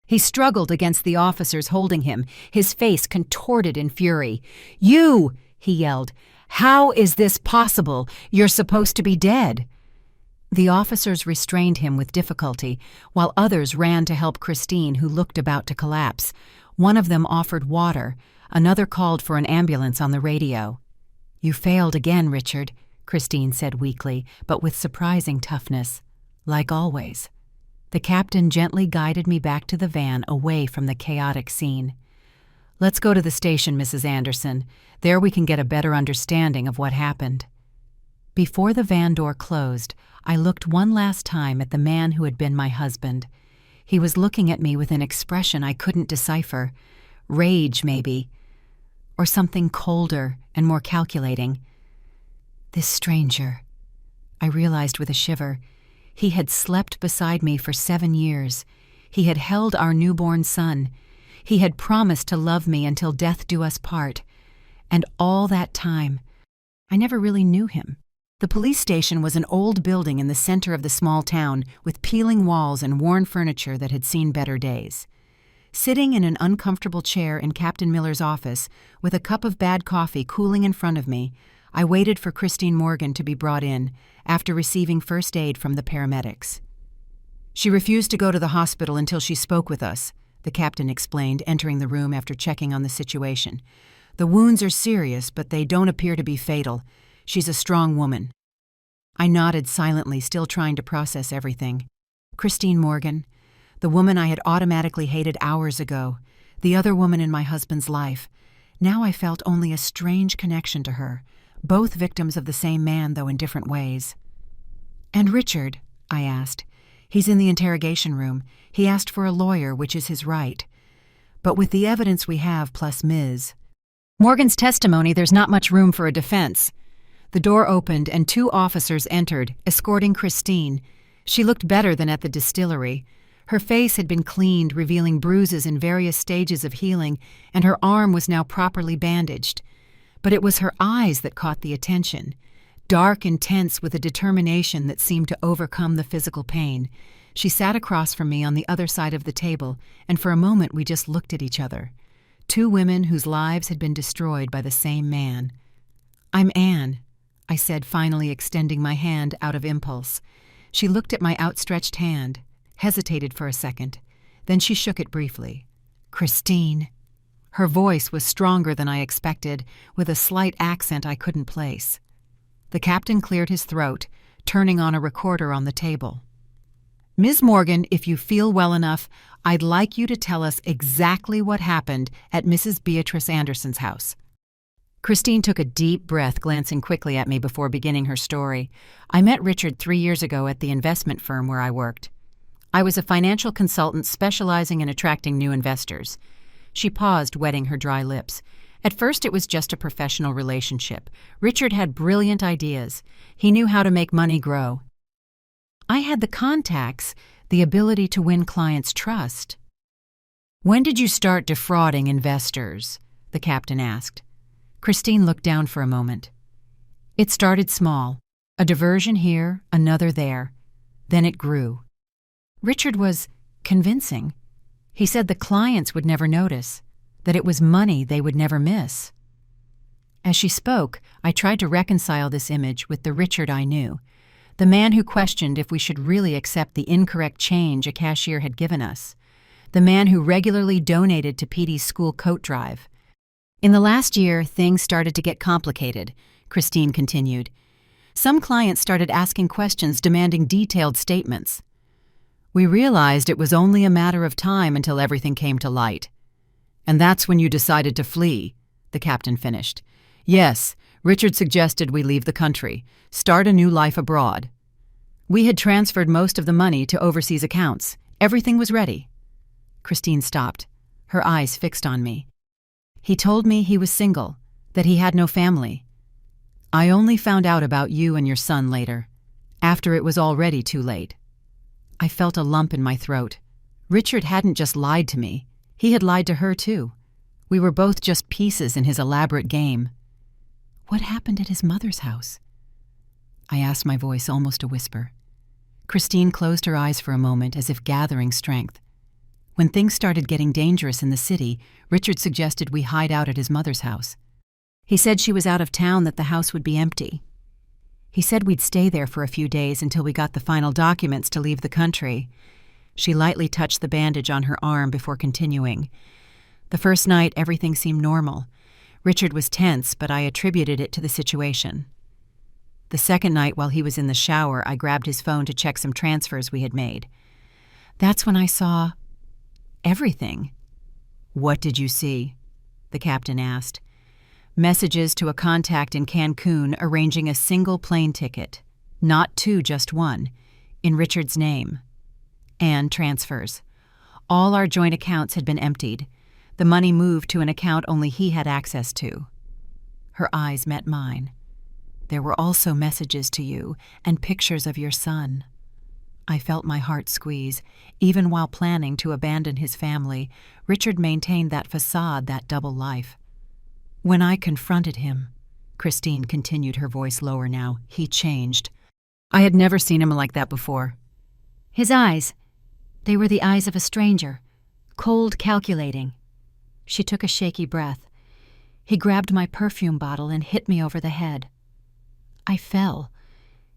He struggled against the officers holding him, his face contorted in fury. "You!" he yelled. "How is this possible? You're supposed to be dead." The officers restrained him with difficulty, while others ran to help Christine, who looked about to collapse. One of them offered water. Another called for an ambulance on the radio. "You failed again, Richard," Christine said weakly, but with surprising toughness. "Like always." The captain gently guided me back to the van, away from the chaotic scene. "Let's go to the station, Mrs. Anderson. There we can get a better understanding of what happened." Before the van door closed, I looked one last time at the man who had been my husband. He was looking at me with an expression I couldn't decipher. Rage, maybe. Or something colder and more calculating. This stranger, I realized with a shiver. He had slept beside me for 7 years. He had held our newborn son. He had promised to love me until death do us part. And all that time, I never really knew him. The police station was an old building in the center of the small town with peeling walls and worn furniture that had seen better days. Sitting in an uncomfortable chair in Captain Miller's office, with a cup of bad coffee cooling in front of me, I waited for Christine Morgan to be brought in after receiving first aid from the paramedics. She refused to go to the hospital until she spoke with us, the captain explained, entering the room after checking on the situation. The wounds are serious, but they don't appear to be fatal. She's a strong woman. I nodded silently, still trying to process everything. Christine Morgan, the woman I had automatically hated hours ago, the other woman in my husband's life. Now I felt only a strange connection to her, both victims of the same man, though in different ways. "And Richard?" I asked. "He's in the interrogation room. He asked for a lawyer, which is his right. But with the evidence we have, plus Ms. Morgan's testimony, there's not much room for a defense." The door opened and 2 officers entered, escorting Christine. She looked better than at the distillery. Her face had been cleaned, revealing bruises in various stages of healing, and her arm was now properly bandaged. But it was her eyes that caught the attention. Dark and tense with a determination that seemed to overcome the physical pain. She sat across from me on the other side of the table, and for a moment we just looked at each other. 2 women whose lives had been destroyed by the same man. "I'm Anne," I said, finally extending my hand out of impulse. She looked at my outstretched hand, hesitated for a second. Then she shook it briefly. "Christine." Her voice was stronger than I expected, with a slight accent I couldn't place. The captain cleared his throat, turning on a recorder on the table. "Ms. Morgan, if you feel well enough, I'd like you to tell us exactly what happened at Mrs. Beatrice Anderson's house." Christine took a deep breath, glancing quickly at me before beginning her story. "I met Richard 3 years ago at the investment firm where I worked. I was a financial consultant specializing in attracting new investors." She paused, wetting her dry lips. "At first it was just a professional relationship. Richard had brilliant ideas. He knew how to make money grow. I had the contacts, the ability to win clients' trust." "When did you start defrauding investors?" the captain asked. Christine looked down for a moment. "It started small. A diversion here, another there. Then it grew. Richard was convincing. He said the clients would never notice, that it was money they would never miss." As she spoke, I tried to reconcile this image with the Richard I knew, the man who questioned if we should really accept the incorrect change a cashier had given us, the man who regularly donated to Petey's school coat drive. "In the last year, things started to get complicated," Christine continued. "Some clients started asking questions, demanding detailed statements. We realized it was only a matter of time until everything came to light. And that's when you decided to flee," the captain finished. "Yes, Richard suggested we leave the country, start a new life abroad. We had transferred most of the money to overseas accounts. Everything was ready." Christine stopped, her eyes fixed on me. "He told me he was single, that he had no family. I only found out about you and your son later, after it was already too late." I felt a lump in my throat. Richard hadn't just lied to me. He had lied to her, too. We were both just pieces in his elaborate game. "What happened at his mother's house?" I asked, my voice almost a whisper. Christine closed her eyes for a moment, as if gathering strength. "When things started getting dangerous in the city, Richard suggested we hide out at his mother's house. He said she was out of town, that the house would be empty. He said we'd stay there for a few days until we got the final documents to leave the country." She lightly touched the bandage on her arm before continuing. "The first night, everything seemed normal. Richard was tense, but I attributed it to the situation. The second night, while he was in the shower, I grabbed his phone to check some transfers we had made. That's when I saw everything." "What did you see?" the captain asked. "Messages to a contact in Cancun arranging a single plane ticket, not 2, just 1, in Richard's name. And transfers. All our joint accounts had been emptied. The money moved to an account only he had access to." Her eyes met mine. "There were also messages to you and pictures of your son." I felt my heart squeeze. Even while planning to abandon his family, Richard maintained that facade, that double life. When I confronted him, Christine continued, her voice lower now, he changed. I had never seen him like that before. His eyes, they were the eyes of a stranger, cold, calculating. She took a shaky breath. He grabbed my perfume bottle and hit me over the head. I fell.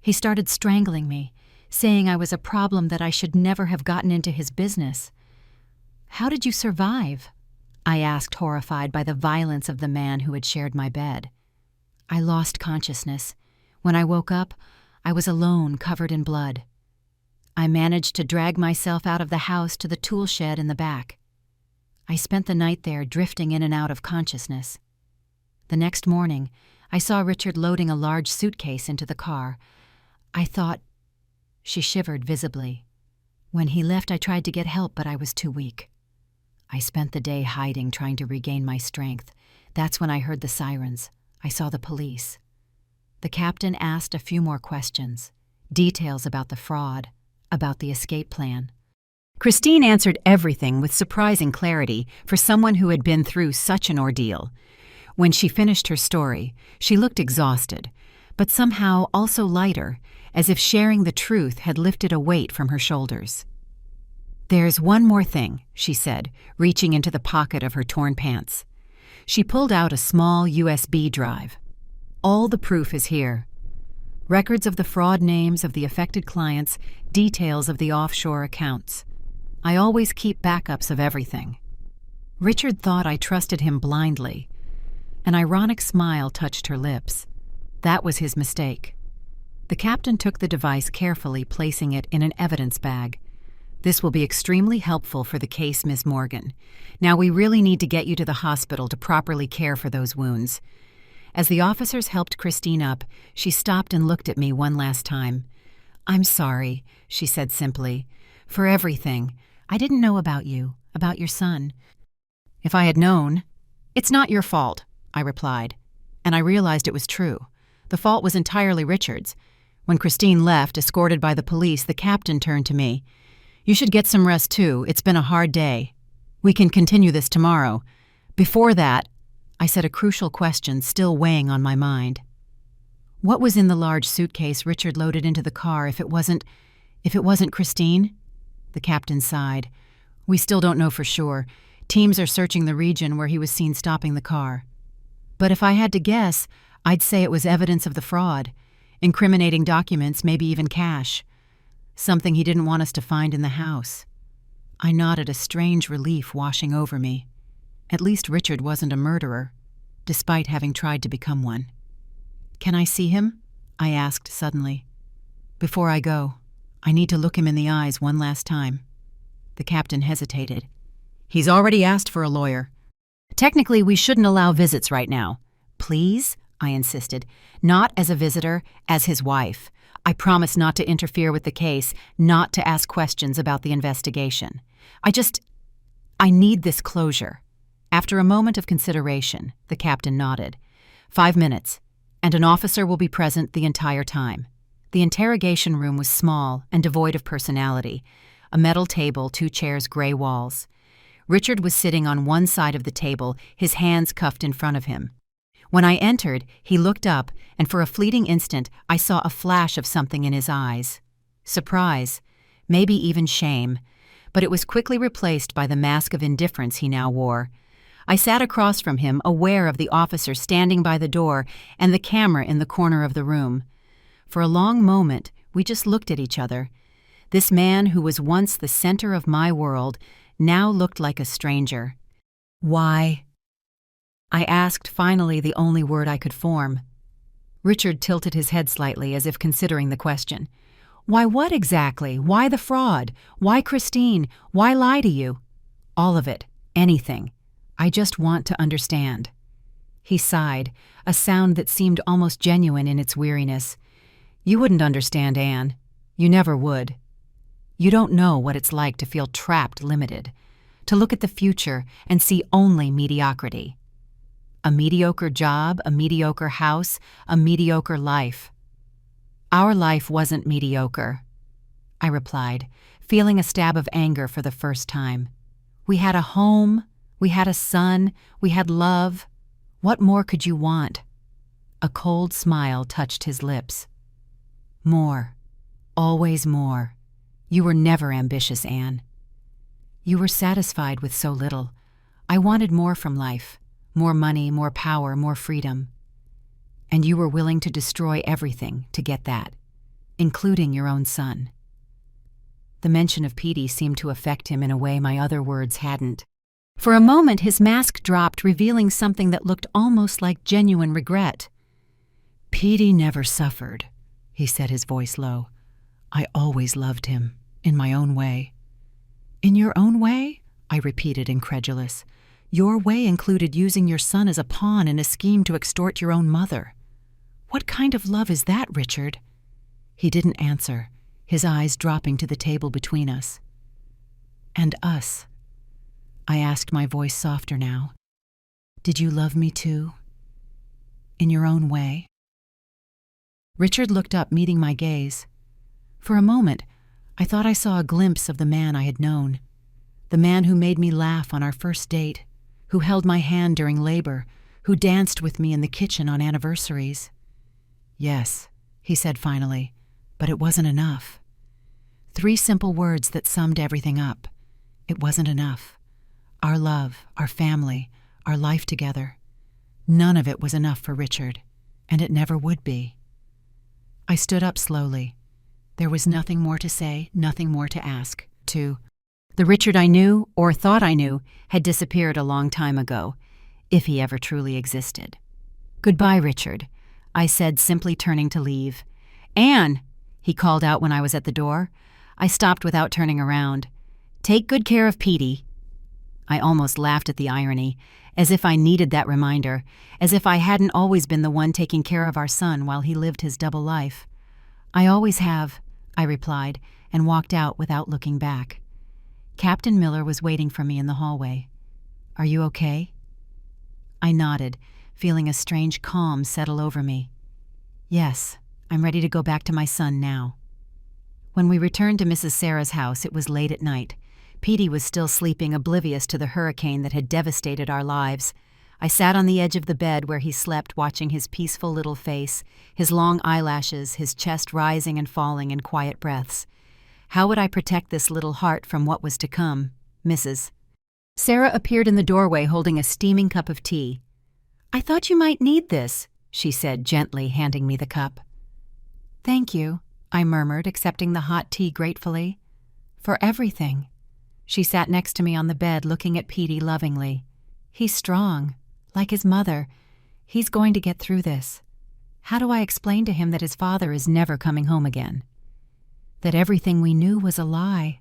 He started strangling me, saying I was a problem, that I should never have gotten into his business. How did you survive? I asked, horrified by the violence of the man who had shared my bed. I lost consciousness. When I woke up, I was alone, covered in blood. I managed to drag myself out of the house to the tool shed in the back. I spent the night there, drifting in and out of consciousness. The next morning, I saw Richard loading a large suitcase into the car. I thought... She shivered visibly. When he left, I tried to get help, but I was too weak. I spent the day hiding, trying to regain my strength. That's when I heard the sirens. I saw the police. The captain asked a few more questions, details about the fraud, about the escape plan. Christine answered everything with surprising clarity for someone who had been through such an ordeal. When she finished her story, she looked exhausted, but somehow also lighter, as if sharing the truth had lifted a weight from her shoulders. There's one more thing, she said, reaching into the pocket of her torn pants. She pulled out a small USB drive. All the proof is here. Records of the fraud names of the affected clients, details of the offshore accounts. I always keep backups of everything. Richard thought I trusted him blindly. An ironic smile touched her lips. That was his mistake. The captain took the device carefully, placing it in an evidence bag. This will be extremely helpful for the case, Miss Morgan. Now we really need to get you to the hospital to properly care for those wounds. As the officers helped Christine up, she stopped and looked at me one last time. I'm sorry, she said simply, for everything. I didn't know about you, about your son. If I had known... It's not your fault, I replied, and I realized it was true. The fault was entirely Richard's. When Christine left, escorted by the police, the captain turned to me. You should get some rest too. It's been a hard day. We can continue this tomorrow. Before that, I said a crucial question still weighing on my mind. What was in the large suitcase Richard loaded into the car if it wasn't Christine? The captain sighed. We still don't know for sure. Teams are searching the region where he was seen stopping the car. But if I had to guess, I'd say it was evidence of the fraud. Incriminating documents, maybe even cash. Something he didn't want us to find in the house. I nodded, a strange relief washing over me. At least Richard wasn't a murderer, despite having tried to become one. Can I see him? I asked suddenly. Before I go, I need to look him in the eyes one last time. The captain hesitated. He's already asked for a lawyer. Technically, we shouldn't allow visits right now. Please? I insisted. Not as a visitor, as his wife. I promise not to interfere with the case, not to ask questions about the investigation. I need this closure. After a moment of consideration, the captain nodded. 5 minutes, and an officer will be present the entire time. The interrogation room was small and devoid of personality. A metal table, 2 chairs, gray walls. Richard was sitting on one side of the table, his hands cuffed in front of him. When I entered, he looked up, and for a fleeting instant, I saw a flash of something in his eyes. Surprise, maybe even shame, but it was quickly replaced by the mask of indifference he now wore. I sat across from him, aware of the officer standing by the door and the camera in the corner of the room. For a long moment, we just looked at each other. This man who was once the center of my world now looked like a stranger. Why? I asked, finally the only word I could form. Richard tilted his head slightly as if considering the question. Why what exactly? Why the fraud? Why Christine? Why lie to you? All of it. Anything. I just want to understand. He sighed, a sound that seemed almost genuine in its weariness. You wouldn't understand, Anne. You never would. You don't know what it's like to feel trapped, limited, to look at the future and see only mediocrity. A mediocre job, a mediocre house, a mediocre life. Our life wasn't mediocre. I replied, feeling a stab of anger for the first time. We had a home, we had a son, we had love. What more could you want? A cold smile touched his lips. More. Always more. You were never ambitious, Anne. You were satisfied with so little. I wanted more from life. More money, more power, more freedom. And you were willing to destroy everything to get that, including your own son. The mention of Petey seemed to affect him in a way my other words hadn't. For a moment his mask dropped, revealing something that looked almost like genuine regret. Petey never suffered, he said, his voice low. I always loved him, in my own way. In your own way? I repeated, incredulous. Your way included using your son as a pawn in a scheme to extort your own mother. What kind of love is that, Richard? He didn't answer, his eyes dropping to the table between us. And us? I asked, my voice softer now. Did you love me too? In your own way? Richard looked up, meeting my gaze. For a moment, I thought I saw a glimpse of the man I had known. The man who made me laugh on our first date, who held my hand during labor, who danced with me in the kitchen on anniversaries. Yes, he said finally, but it wasn't enough. 3 simple words that summed everything up. It wasn't enough. Our love, our family, our life together. None of it was enough for Richard, and it never would be. I stood up slowly. There was nothing more to say, nothing more to ask. The Richard I knew, or thought I knew, had disappeared a long time ago, if he ever truly existed. Goodbye, Richard, I said, simply turning to leave. Anne, he called out when I was at the door. I stopped without turning around. Take good care of Petey. I almost laughed at the irony, as if I needed that reminder, as if I hadn't always been the one taking care of our son while he lived his double life. I always have, I replied, and walked out without looking back. Captain Miller was waiting for me in the hallway. Are you okay? I nodded, feeling a strange calm settle over me. Yes, I'm ready to go back to my son now. When we returned to Mrs. Sarah's house, it was late at night. Petey was still sleeping, oblivious to the hurricane that had devastated our lives. I sat on the edge of the bed where he slept, watching his peaceful little face, his long eyelashes, his chest rising and falling in quiet breaths. How would I protect this little heart from what was to come, Mrs.? Sarah appeared in the doorway holding a steaming cup of tea. I thought you might need this, she said, gently handing me the cup. Thank you, I murmured, accepting the hot tea gratefully. For everything. She sat next to me on the bed, looking at Petey lovingly. He's strong, like his mother. He's going to get through this. How do I explain to him that his father is never coming home again? That everything we knew was a lie?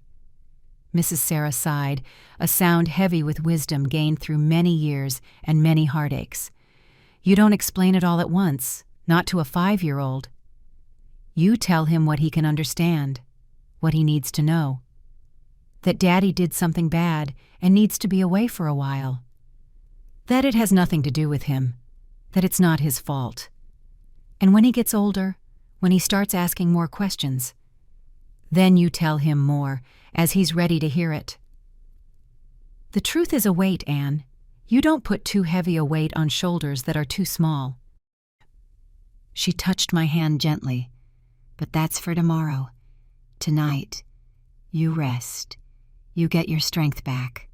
Mrs. Sarah sighed, a sound heavy with wisdom gained through many years and many heartaches. You don't explain it all at once, not to a 5-year-old. You tell him what he can understand, what he needs to know. That Daddy did something bad and needs to be away for a while. That it has nothing to do with him, that it's not his fault. And when he gets older, when he starts asking more questions, then you tell him more, as he's ready to hear it. The truth is a weight, Anne. You don't put too heavy a weight on shoulders that are too small. She touched my hand gently. But that's for tomorrow. Tonight, you rest. You get your strength back.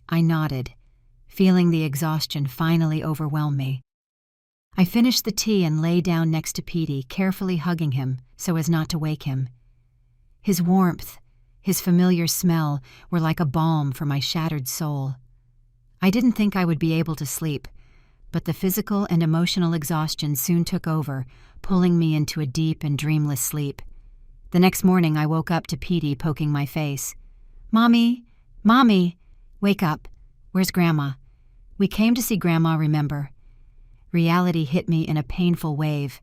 I nodded, feeling the exhaustion finally overwhelm me. I finished the tea and lay down next to Petey, carefully hugging him so as not to wake him. His warmth, his familiar smell were like a balm for my shattered soul. I didn't think I would be able to sleep, but the physical and emotional exhaustion soon took over, pulling me into a deep and dreamless sleep. The next morning I woke up to Petey poking my face. Mommy, Mommy, wake up. Where's Grandma? We came to see Grandma, remember? Reality hit me in a painful wave.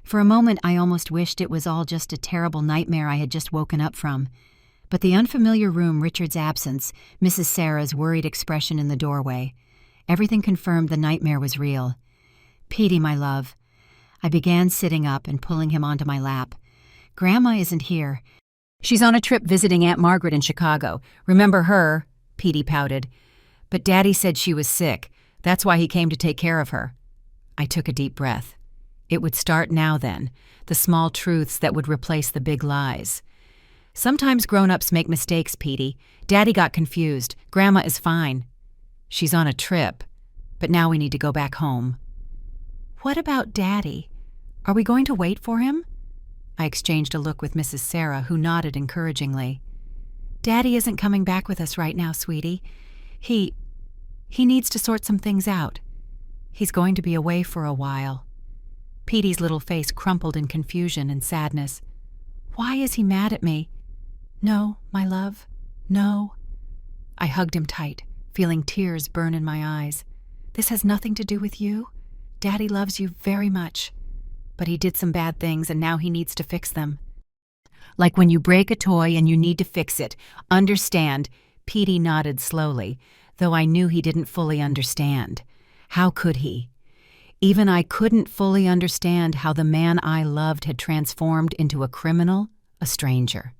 For a moment I almost wished it was all just a terrible nightmare I had just woken up from. But the unfamiliar room, Richard's absence, Mrs. Sarah's worried expression in the doorway, everything confirmed the nightmare was real. Petey, my love. I began sitting up and pulling him onto my lap. Grandma isn't here. She's on a trip visiting Aunt Margaret in Chicago. Remember her? Petey pouted. But Daddy said she was sick. That's why he came to take care of her. I took a deep breath. It would start now then, the small truths that would replace the big lies. Sometimes grown-ups make mistakes, Petey. Daddy got confused. Grandma is fine. She's on a trip. But now we need to go back home. What about Daddy? Are we going to wait for him? I exchanged a look with Mrs. Sarah, who nodded encouragingly. Daddy isn't coming back with us right now, sweetie. He needs to sort some things out. He's going to be away for a while. Petey's little face crumpled in confusion and sadness. Why is he mad at me? No, my love, no. I hugged him tight, feeling tears burn in my eyes. This has nothing to do with you. Daddy loves you very much. But he did some bad things and now he needs to fix them. Like when you break a toy and you need to fix it. Understand? Petey nodded slowly, though I knew he didn't fully understand. How could he? Even I couldn't fully understand how the man I loved had transformed into a criminal, a stranger.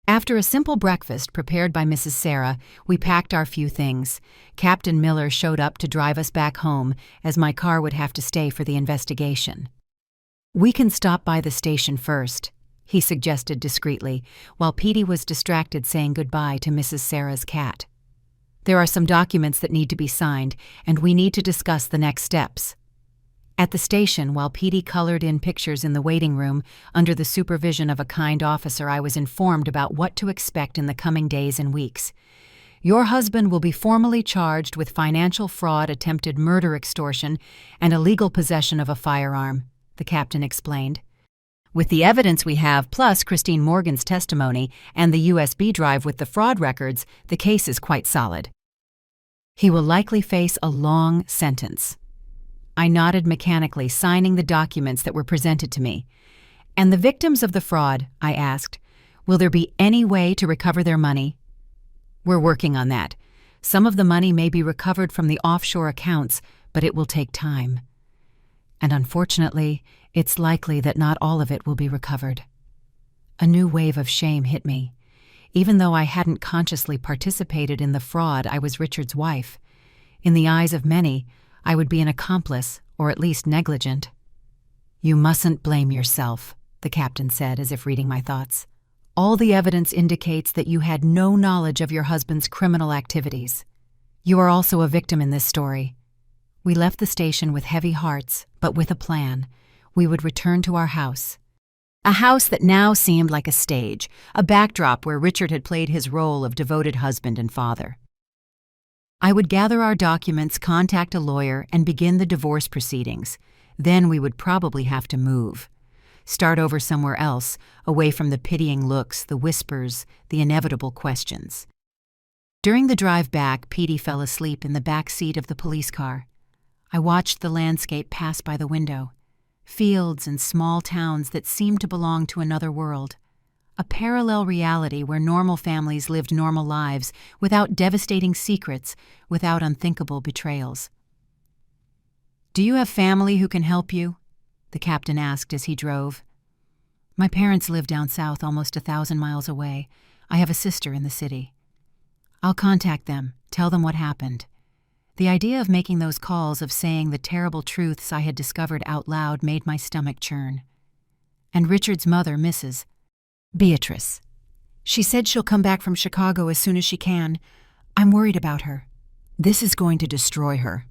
After a simple breakfast prepared by Mrs. Sarah, we packed our few things. Captain Miller showed up to drive us back home, as my car would have to stay for the investigation. We can stop by the station first, he suggested discreetly, while Petey was distracted saying goodbye to Mrs. Sarah's cat. There are some documents that need to be signed, and we need to discuss the next steps. At the station, while Petey colored in pictures in the waiting room, under the supervision of a kind officer, I was informed about what to expect in the coming days and weeks. Your husband will be formally charged with financial fraud, attempted murder, extortion, and illegal possession of a firearm, the captain explained. With the evidence we have, plus Christine Morgan's testimony and the USB drive with the fraud records, the case is quite solid. He will likely face a long sentence. I nodded mechanically, signing the documents that were presented to me. And the victims of the fraud, I asked, will there be any way to recover their money? We're working on that. Some of the money may be recovered from the offshore accounts, but it will take time. And unfortunately, it's likely that not all of it will be recovered. A new wave of shame hit me. Even though I hadn't consciously participated in the fraud, I was Richard's wife. In the eyes of many, I would be an accomplice, or at least negligent. You mustn't blame yourself, the captain said, as if reading my thoughts. All the evidence indicates that you had no knowledge of your husband's criminal activities. You are also a victim in this story. We left the station with heavy hearts, but with a plan. We would return to our house. A house that now seemed like a stage, a backdrop where Richard had played his role of devoted husband and father. I would gather our documents, contact a lawyer, and begin the divorce proceedings. Then we would probably have to move. Start over somewhere else, away from the pitying looks, the whispers, the inevitable questions. During the drive back, Petey fell asleep in the back seat of the police car. I watched the landscape pass by the window. Fields and small towns that seemed to belong to another world. A parallel reality where normal families lived normal lives, without devastating secrets, without unthinkable betrayals. Do you have family who can help you? The captain asked as he drove. My parents live down south, almost 1,000 miles away. I have a sister in the city. I'll contact them, tell them what happened. The idea of making those calls, of saying the terrible truths I had discovered out loud, made my stomach churn. And Richard's mother, Mrs. Beatrice. She said she'll come back from Chicago as soon as she can. I'm worried about her. This is going to destroy her.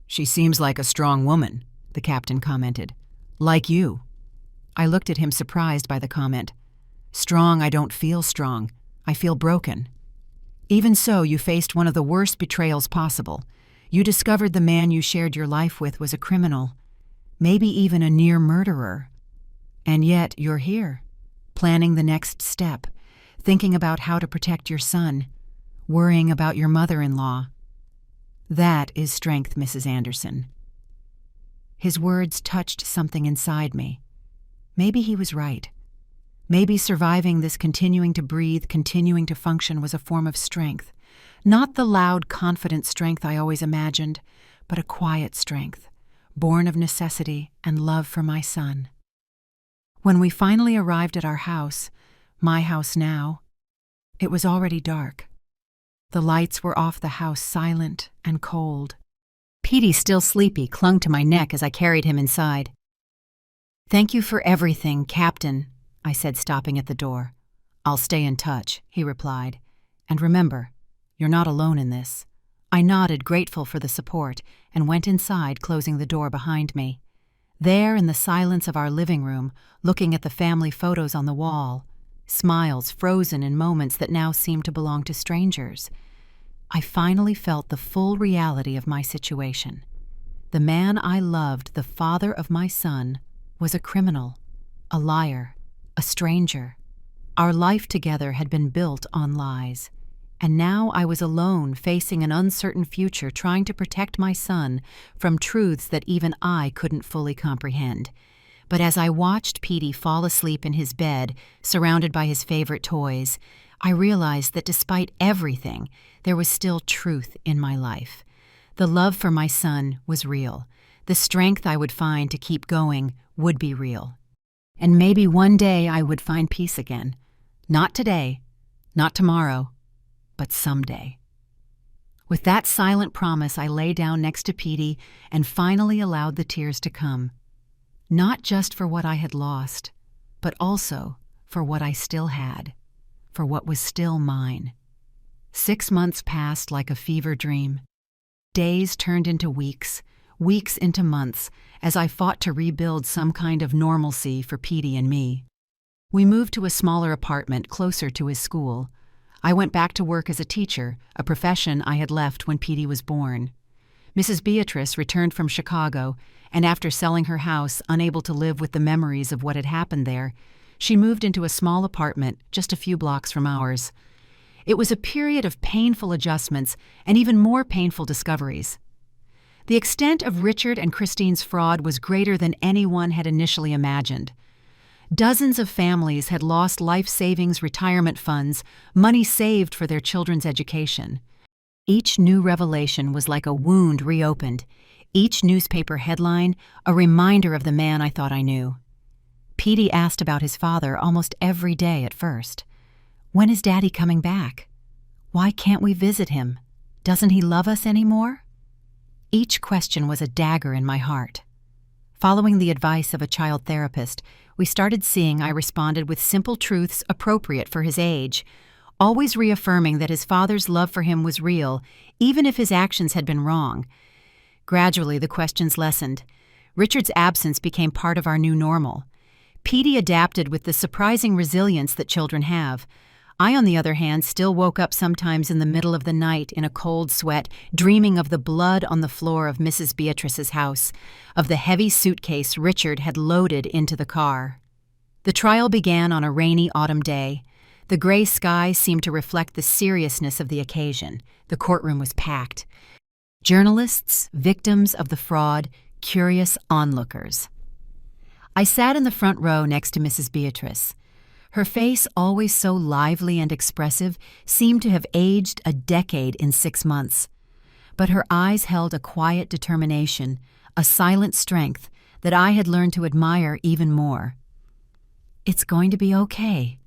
She seems like a strong woman, the captain commented. Like you. I looked at him, surprised by the comment. Strong, I don't feel strong. I feel broken. Even so, you faced one of the worst betrayals possible. You discovered the man you shared your life with was a criminal, maybe even a near murderer. And yet you're here, planning the next step, thinking about how to protect your son, worrying about your mother-in-law. That is strength, Mrs. Anderson. His words touched something inside me. Maybe he was right. Maybe surviving this, continuing to breathe, continuing to function, was a form of strength. Not the loud, confident strength I always imagined, but a quiet strength, born of necessity and love for my son. When we finally arrived at our house, My house now. It was already dark. The lights were off the house, silent and cold. Petey, still sleepy, clung to my neck as I carried him inside. "Thank you for everything, Captain," I said, stopping at the door. "I'll stay in touch," he replied. "And remember, you're not alone in this." I nodded, grateful for the support, and went inside, closing the door behind me. There, in the silence of our living room, looking at the family photos on the wall, smiles frozen in moments that now seemed to belong to strangers, I finally felt the full reality of my situation. The man I loved, the father of my son, was a criminal, a liar, a stranger. Our life together had been built on lies, and now I was alone, facing an uncertain future, trying to protect my son from truths that even I couldn't fully comprehend. But as I watched Petey fall asleep in his bed, surrounded by his favorite toys, I realized that despite everything, there was still truth in my life. The love for my son was real. The strength I would find to keep going would be real. And maybe one day I would find peace again. Not today, not tomorrow, but someday. With that silent promise, I lay down next to Petey and finally allowed the tears to come. Not just for what I had lost, but also for what I still had, for what was still mine. 6 months passed like a fever dream. Days turned into weeks, weeks into months, as I fought to rebuild some kind of normalcy for Petey and me. We moved to a smaller apartment closer to his school. I went back to work as a teacher, a profession I had left when Petey was born. Mrs. Beatrice returned from Chicago, and after selling her house, unable to live with the memories of what had happened there, she moved into a small apartment just a few blocks from ours. It was a period of painful adjustments and even more painful discoveries. The extent of Richard and Christine's fraud was greater than anyone had initially imagined. Dozens of families had lost life savings, retirement funds, money saved for their children's education. Each new revelation was like a wound reopened, each newspaper headline a reminder of the man I thought I knew. Petey asked about his father almost every day at first. "When is Daddy coming back? Why can't we visit him? Doesn't he love us anymore?" Each question was a dagger in my heart. Following the advice of a child therapist, we started seeing I responded with simple truths appropriate for his age, always reaffirming that his father's love for him was real, even if his actions had been wrong. Gradually, the questions lessened. Richard's absence became part of our new normal. Petey adapted with the surprising resilience that children have. I, on the other hand, still woke up sometimes in the middle of the night in a cold sweat, dreaming of the blood on the floor of Mrs. Beatrice's house, of the heavy suitcase Richard had loaded into the car. The trial began on a rainy autumn day. The gray sky seemed to reflect the seriousness of the occasion. The courtroom was packed. Journalists, victims of the fraud, curious onlookers. I sat in the front row next to Mrs. Beatrice. Her face, always so lively and expressive, seemed to have aged a decade in 6 months. But her eyes held a quiet determination, a silent strength that I had learned to admire even more. "It's going to be okay,"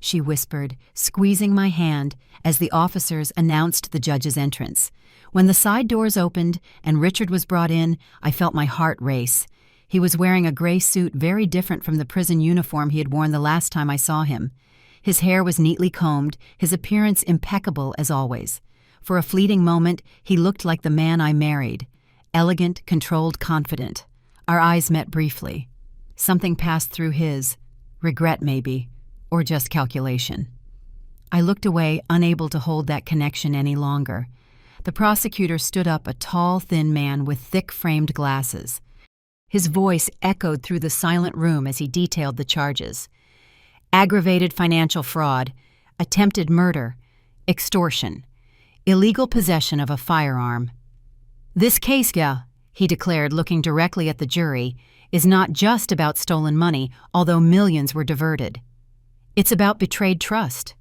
she whispered, squeezing my hand as the officers announced the judge's entrance. When the side doors opened and Richard was brought in, I felt my heart race. He was wearing a gray suit very different from the prison uniform he had worn the last time I saw him. His hair was neatly combed, his appearance impeccable as always. For a fleeting moment, he looked like the man I married. Elegant, controlled, confident. Our eyes met briefly. Something passed through his. Regret, maybe, or just calculation. I looked away, unable to hold that connection any longer. The prosecutor stood up, a tall, thin man with thick-framed glasses. His voice echoed through the silent room as he detailed the charges. Aggravated financial fraud, attempted murder, extortion, illegal possession of a firearm. "This case, he declared, looking directly at the jury, is not just about stolen money, although millions were diverted. It's about betrayed trust.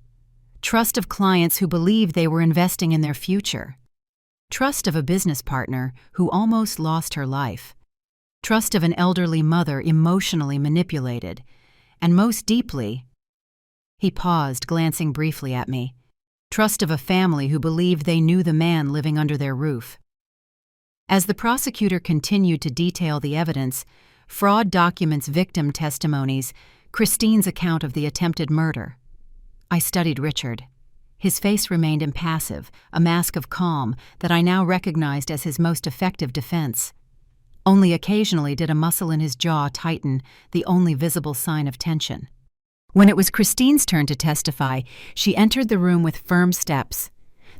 Trust of clients who believed they were investing in their future. Trust of a business partner who almost lost her life. Trust of an elderly mother emotionally manipulated. And most deeply, He paused, glancing briefly at me. Trust of a family who believed they knew the man living under their roof. As the prosecutor continued to detail the evidence, fraud documents, victim testimonies, Christine's account of the attempted murder, I studied Richard. His face remained impassive, a mask of calm that I now recognized as his most effective defense. Only occasionally did a muscle in his jaw tighten, the only visible sign of tension. When it was Christine's turn to testify, she entered the room with firm steps.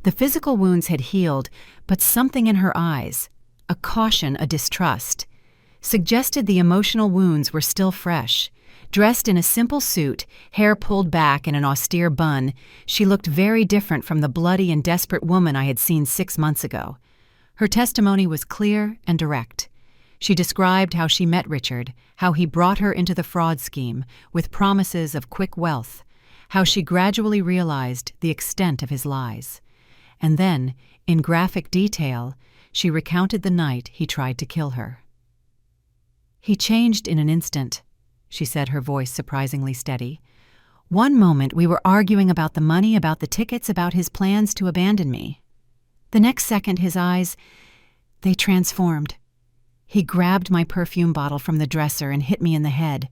The physical wounds had healed, but something in her eyes, a caution, a distrust, suggested the emotional wounds were still fresh. Dressed in a simple suit, hair pulled back in an austere bun, she looked very different from the bloody and desperate woman I had seen 6 months ago. Her testimony was clear and direct. She described how she met Richard, how he brought her into the fraud scheme with promises of quick wealth, how she gradually realized the extent of his lies. And then, in graphic detail, she recounted the night he tried to kill her. "He changed in an instant," she said, her voice surprisingly steady. "One moment we were arguing about the money, about the tickets, about his plans to abandon me. The next second his eyes, they transformed. He grabbed my perfume bottle from the dresser and hit me in the head."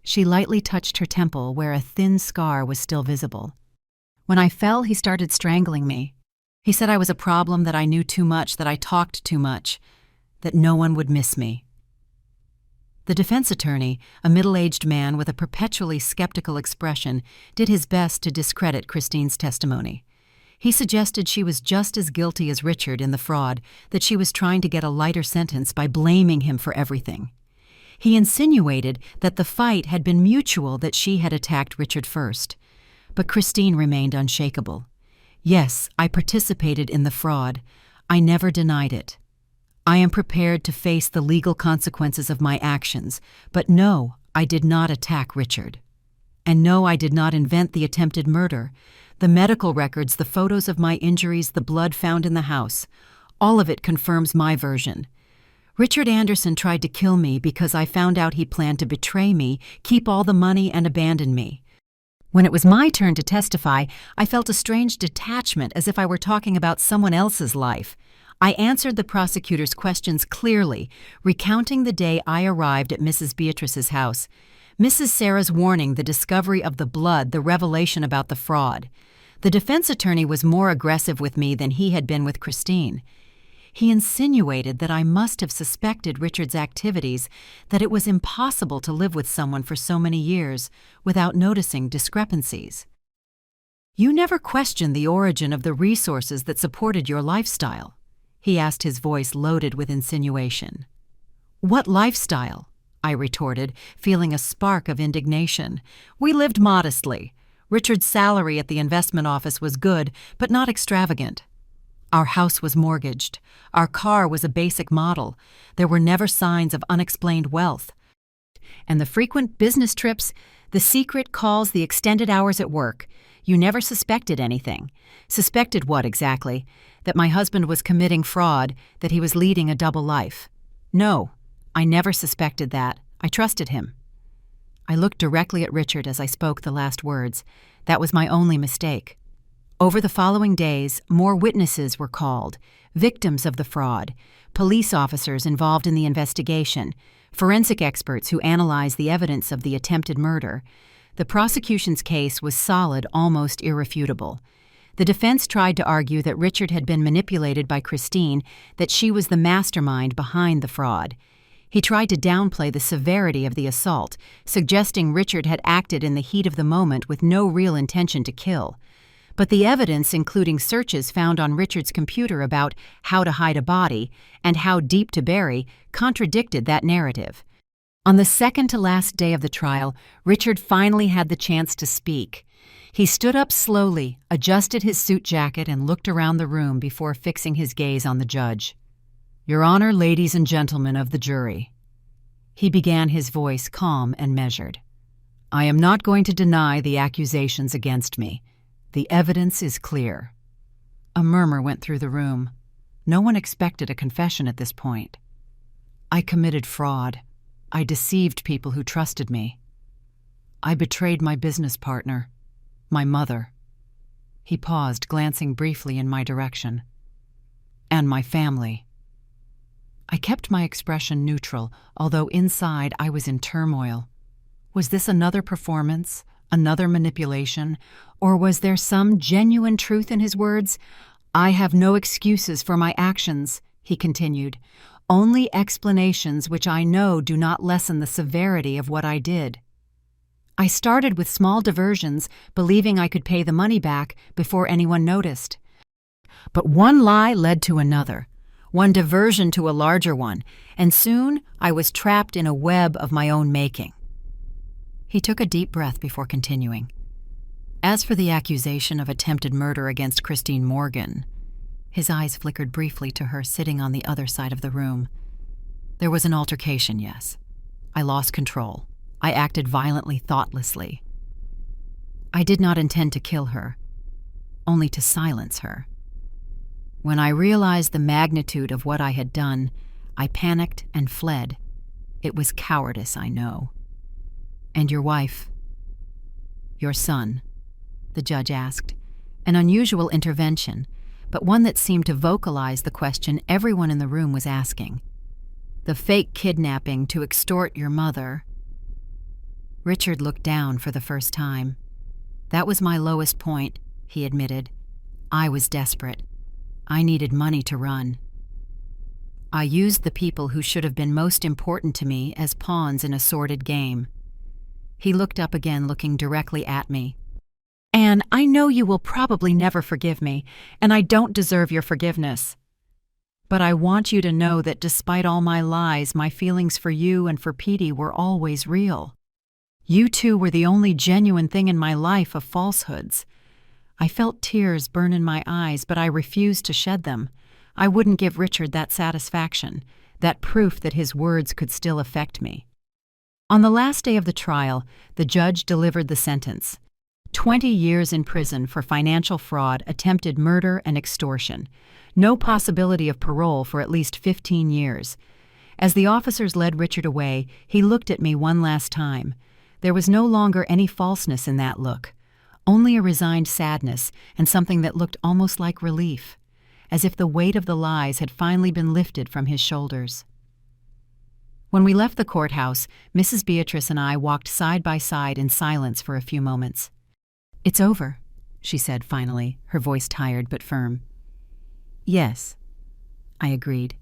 She lightly touched her temple where a thin scar was still visible. "When I fell, he started strangling me. He said I was a problem, that I knew too much, that I talked too much, that no one would miss me." The defense attorney, a middle-aged man with a perpetually skeptical expression, did his best to discredit Christine's testimony. He suggested she was just as guilty as Richard in the fraud, that she was trying to get a lighter sentence by blaming him for everything. He insinuated that the fight had been mutual, that she had attacked Richard first. But Christine remained unshakable. "Yes, I participated in the fraud. I never denied it. I am prepared to face the legal consequences of my actions, but no, I did not attack Richard. And no, I did not invent the attempted murder. The medical records, the photos of my injuries, the blood found in the house, all of it confirms my version. Richard Anderson tried to kill me because I found out he planned to betray me, keep all the money, and abandon me. When it was my turn to testify, I felt a strange detachment, as if I were talking about someone else's life. I answered the prosecutor's questions clearly, recounting the day I arrived at Mrs. Beatrice's house, Mrs. Sarah's warning, the discovery of the blood, the revelation about the fraud. The defense attorney was more aggressive with me than he had been with Christine. He insinuated that I must have suspected Richard's activities, that it was impossible to live with someone for so many years without noticing discrepancies. "You never questioned the origin of the resources that supported your lifestyle?" he asked, his voice loaded with insinuation. "What lifestyle?" I retorted, feeling a spark of indignation. "We lived modestly. Richard's salary at the investment office was good, but not extravagant. Our house was mortgaged. Our car was a basic model. There were never signs of unexplained wealth. And the frequent business trips, the secret calls, the extended hours at work. You never suspected anything." "Suspected what exactly? That my husband was committing fraud, that he was leading a double life." "No, I never suspected that. I trusted him." I looked directly at Richard as I spoke the last words. That was my only mistake. Over the following days, more witnesses were called, victims of the fraud, police officers involved in the investigation, forensic experts who analyzed the evidence of the attempted murder. The prosecution's case was solid, almost irrefutable. The defense tried to argue that Richard had been manipulated by Christine, that she was the mastermind behind the fraud. He tried to downplay the severity of the assault, suggesting Richard had acted in the heat of the moment with no real intention to kill. But the evidence, including searches found on Richard's computer about how to hide a body and how deep to bury, contradicted that narrative. On the second to last day of the trial, Richard finally had the chance to speak. He stood up slowly, adjusted his suit jacket, and looked around the room before fixing his gaze on the judge. "Your Honor, ladies and gentlemen of the jury," he began, his voice calm and measured. "I am not going to deny the accusations against me. The evidence is clear." A murmur went through the room. No one expected a confession at this point. "I committed fraud. I deceived people who trusted me. I betrayed my business partner. My mother. He paused, glancing briefly in my direction. And my family. I kept my expression neutral, although inside I was in turmoil. Was this another performance, another manipulation, or was there some genuine truth in his words? I have no excuses for my actions, he continued, only explanations which I know do not lessen the severity of what I did. I started with small diversions, believing I could pay the money back before anyone noticed. But one lie led to another, one diversion to a larger one, and soon I was trapped in a web of my own making. He took a deep breath before continuing. As for the accusation of attempted murder against Christine Morgan, his eyes flickered briefly to her sitting on the other side of the room. There was an altercation, yes. I lost control. I acted violently, thoughtlessly. I did not intend to kill her, only to silence her. When I realized the magnitude of what I had done, I panicked and fled. It was cowardice, I know. And your wife? Your son? The judge asked. An unusual intervention, but one that seemed to vocalize the question everyone in the room was asking. The fake kidnapping to extort your mother. Richard looked down for the first time. That was my lowest point, he admitted. I was desperate. I needed money to run. I used the people who should have been most important to me as pawns in a sordid game. He looked up again, looking directly at me. Anne, I know you will probably never forgive me, and I don't deserve your forgiveness. But I want you to know that despite all my lies, my feelings for you and for Petey were always real. You two were the only genuine thing in my life of falsehoods. I felt tears burn in my eyes, but I refused to shed them. I wouldn't give Richard that satisfaction, that proof that his words could still affect me. On the last day of the trial, the judge delivered the sentence. 20 years in prison for financial fraud, attempted murder, and extortion. No possibility of parole for at least 15 years. As the officers led Richard away, he looked at me one last time. There was no longer any falseness in that look, only a resigned sadness and something that looked almost like relief, as if the weight of the lies had finally been lifted from his shoulders. When we left the courthouse, Mrs. Beatrice and I walked side by side in silence for a few moments. It's over, she said finally, her voice tired but firm. Yes, I agreed.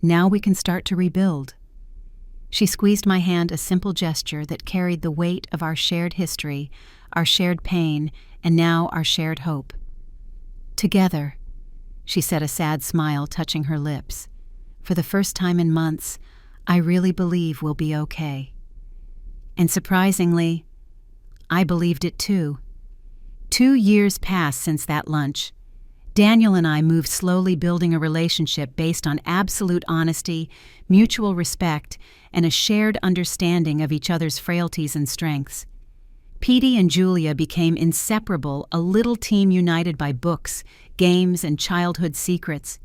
Now we can start to rebuild. She squeezed my hand, a simple gesture that carried the weight of our shared history, our shared pain, and now our shared hope. Together, she said, a sad smile touching her lips. For the first time in months, I really believe we'll be okay. And surprisingly, I believed it too. 2 years passed since that lunch. Daniel and I moved slowly, building a relationship based on absolute honesty, mutual respect, and a shared understanding of each other's frailties and strengths. Petey and Julia became inseparable, a little team united by books, games, and childhood secrets.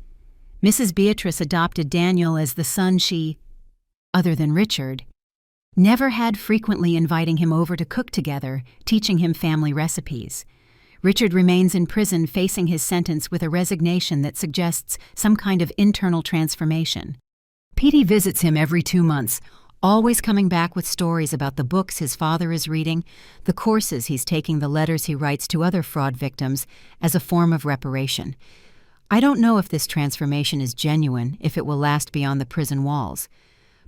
Mrs. Beatrice adopted Daniel as the son she, other than Richard, never had, frequently inviting him over to cook together, teaching him family recipes. Richard remains in prison, facing his sentence with a resignation that suggests some kind of internal transformation. Petey visits him every 2 months, always coming back with stories about the books his father is reading, the courses he's taking, the letters he writes to other fraud victims as a form of reparation. I don't know if this transformation is genuine, if it will last beyond the prison walls.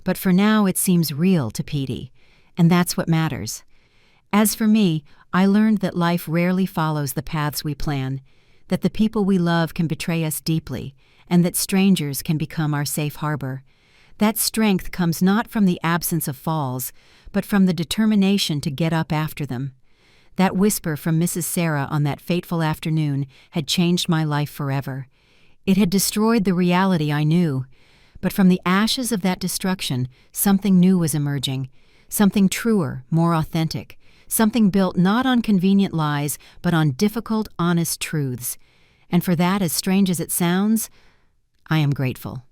But for now it seems real to Petey, and that's what matters. As for me, I learned that life rarely follows the paths we plan, that the people we love can betray us deeply, and that strangers can become our safe harbor. That strength comes not from the absence of falls, but from the determination to get up after them. That whisper from Mrs. Sarah on that fateful afternoon had changed my life forever. It had destroyed the reality I knew. But from the ashes of that destruction, something new was emerging, something truer, more authentic, something built not on convenient lies, but on difficult, honest truths. And for that, as strange as it sounds, I am grateful.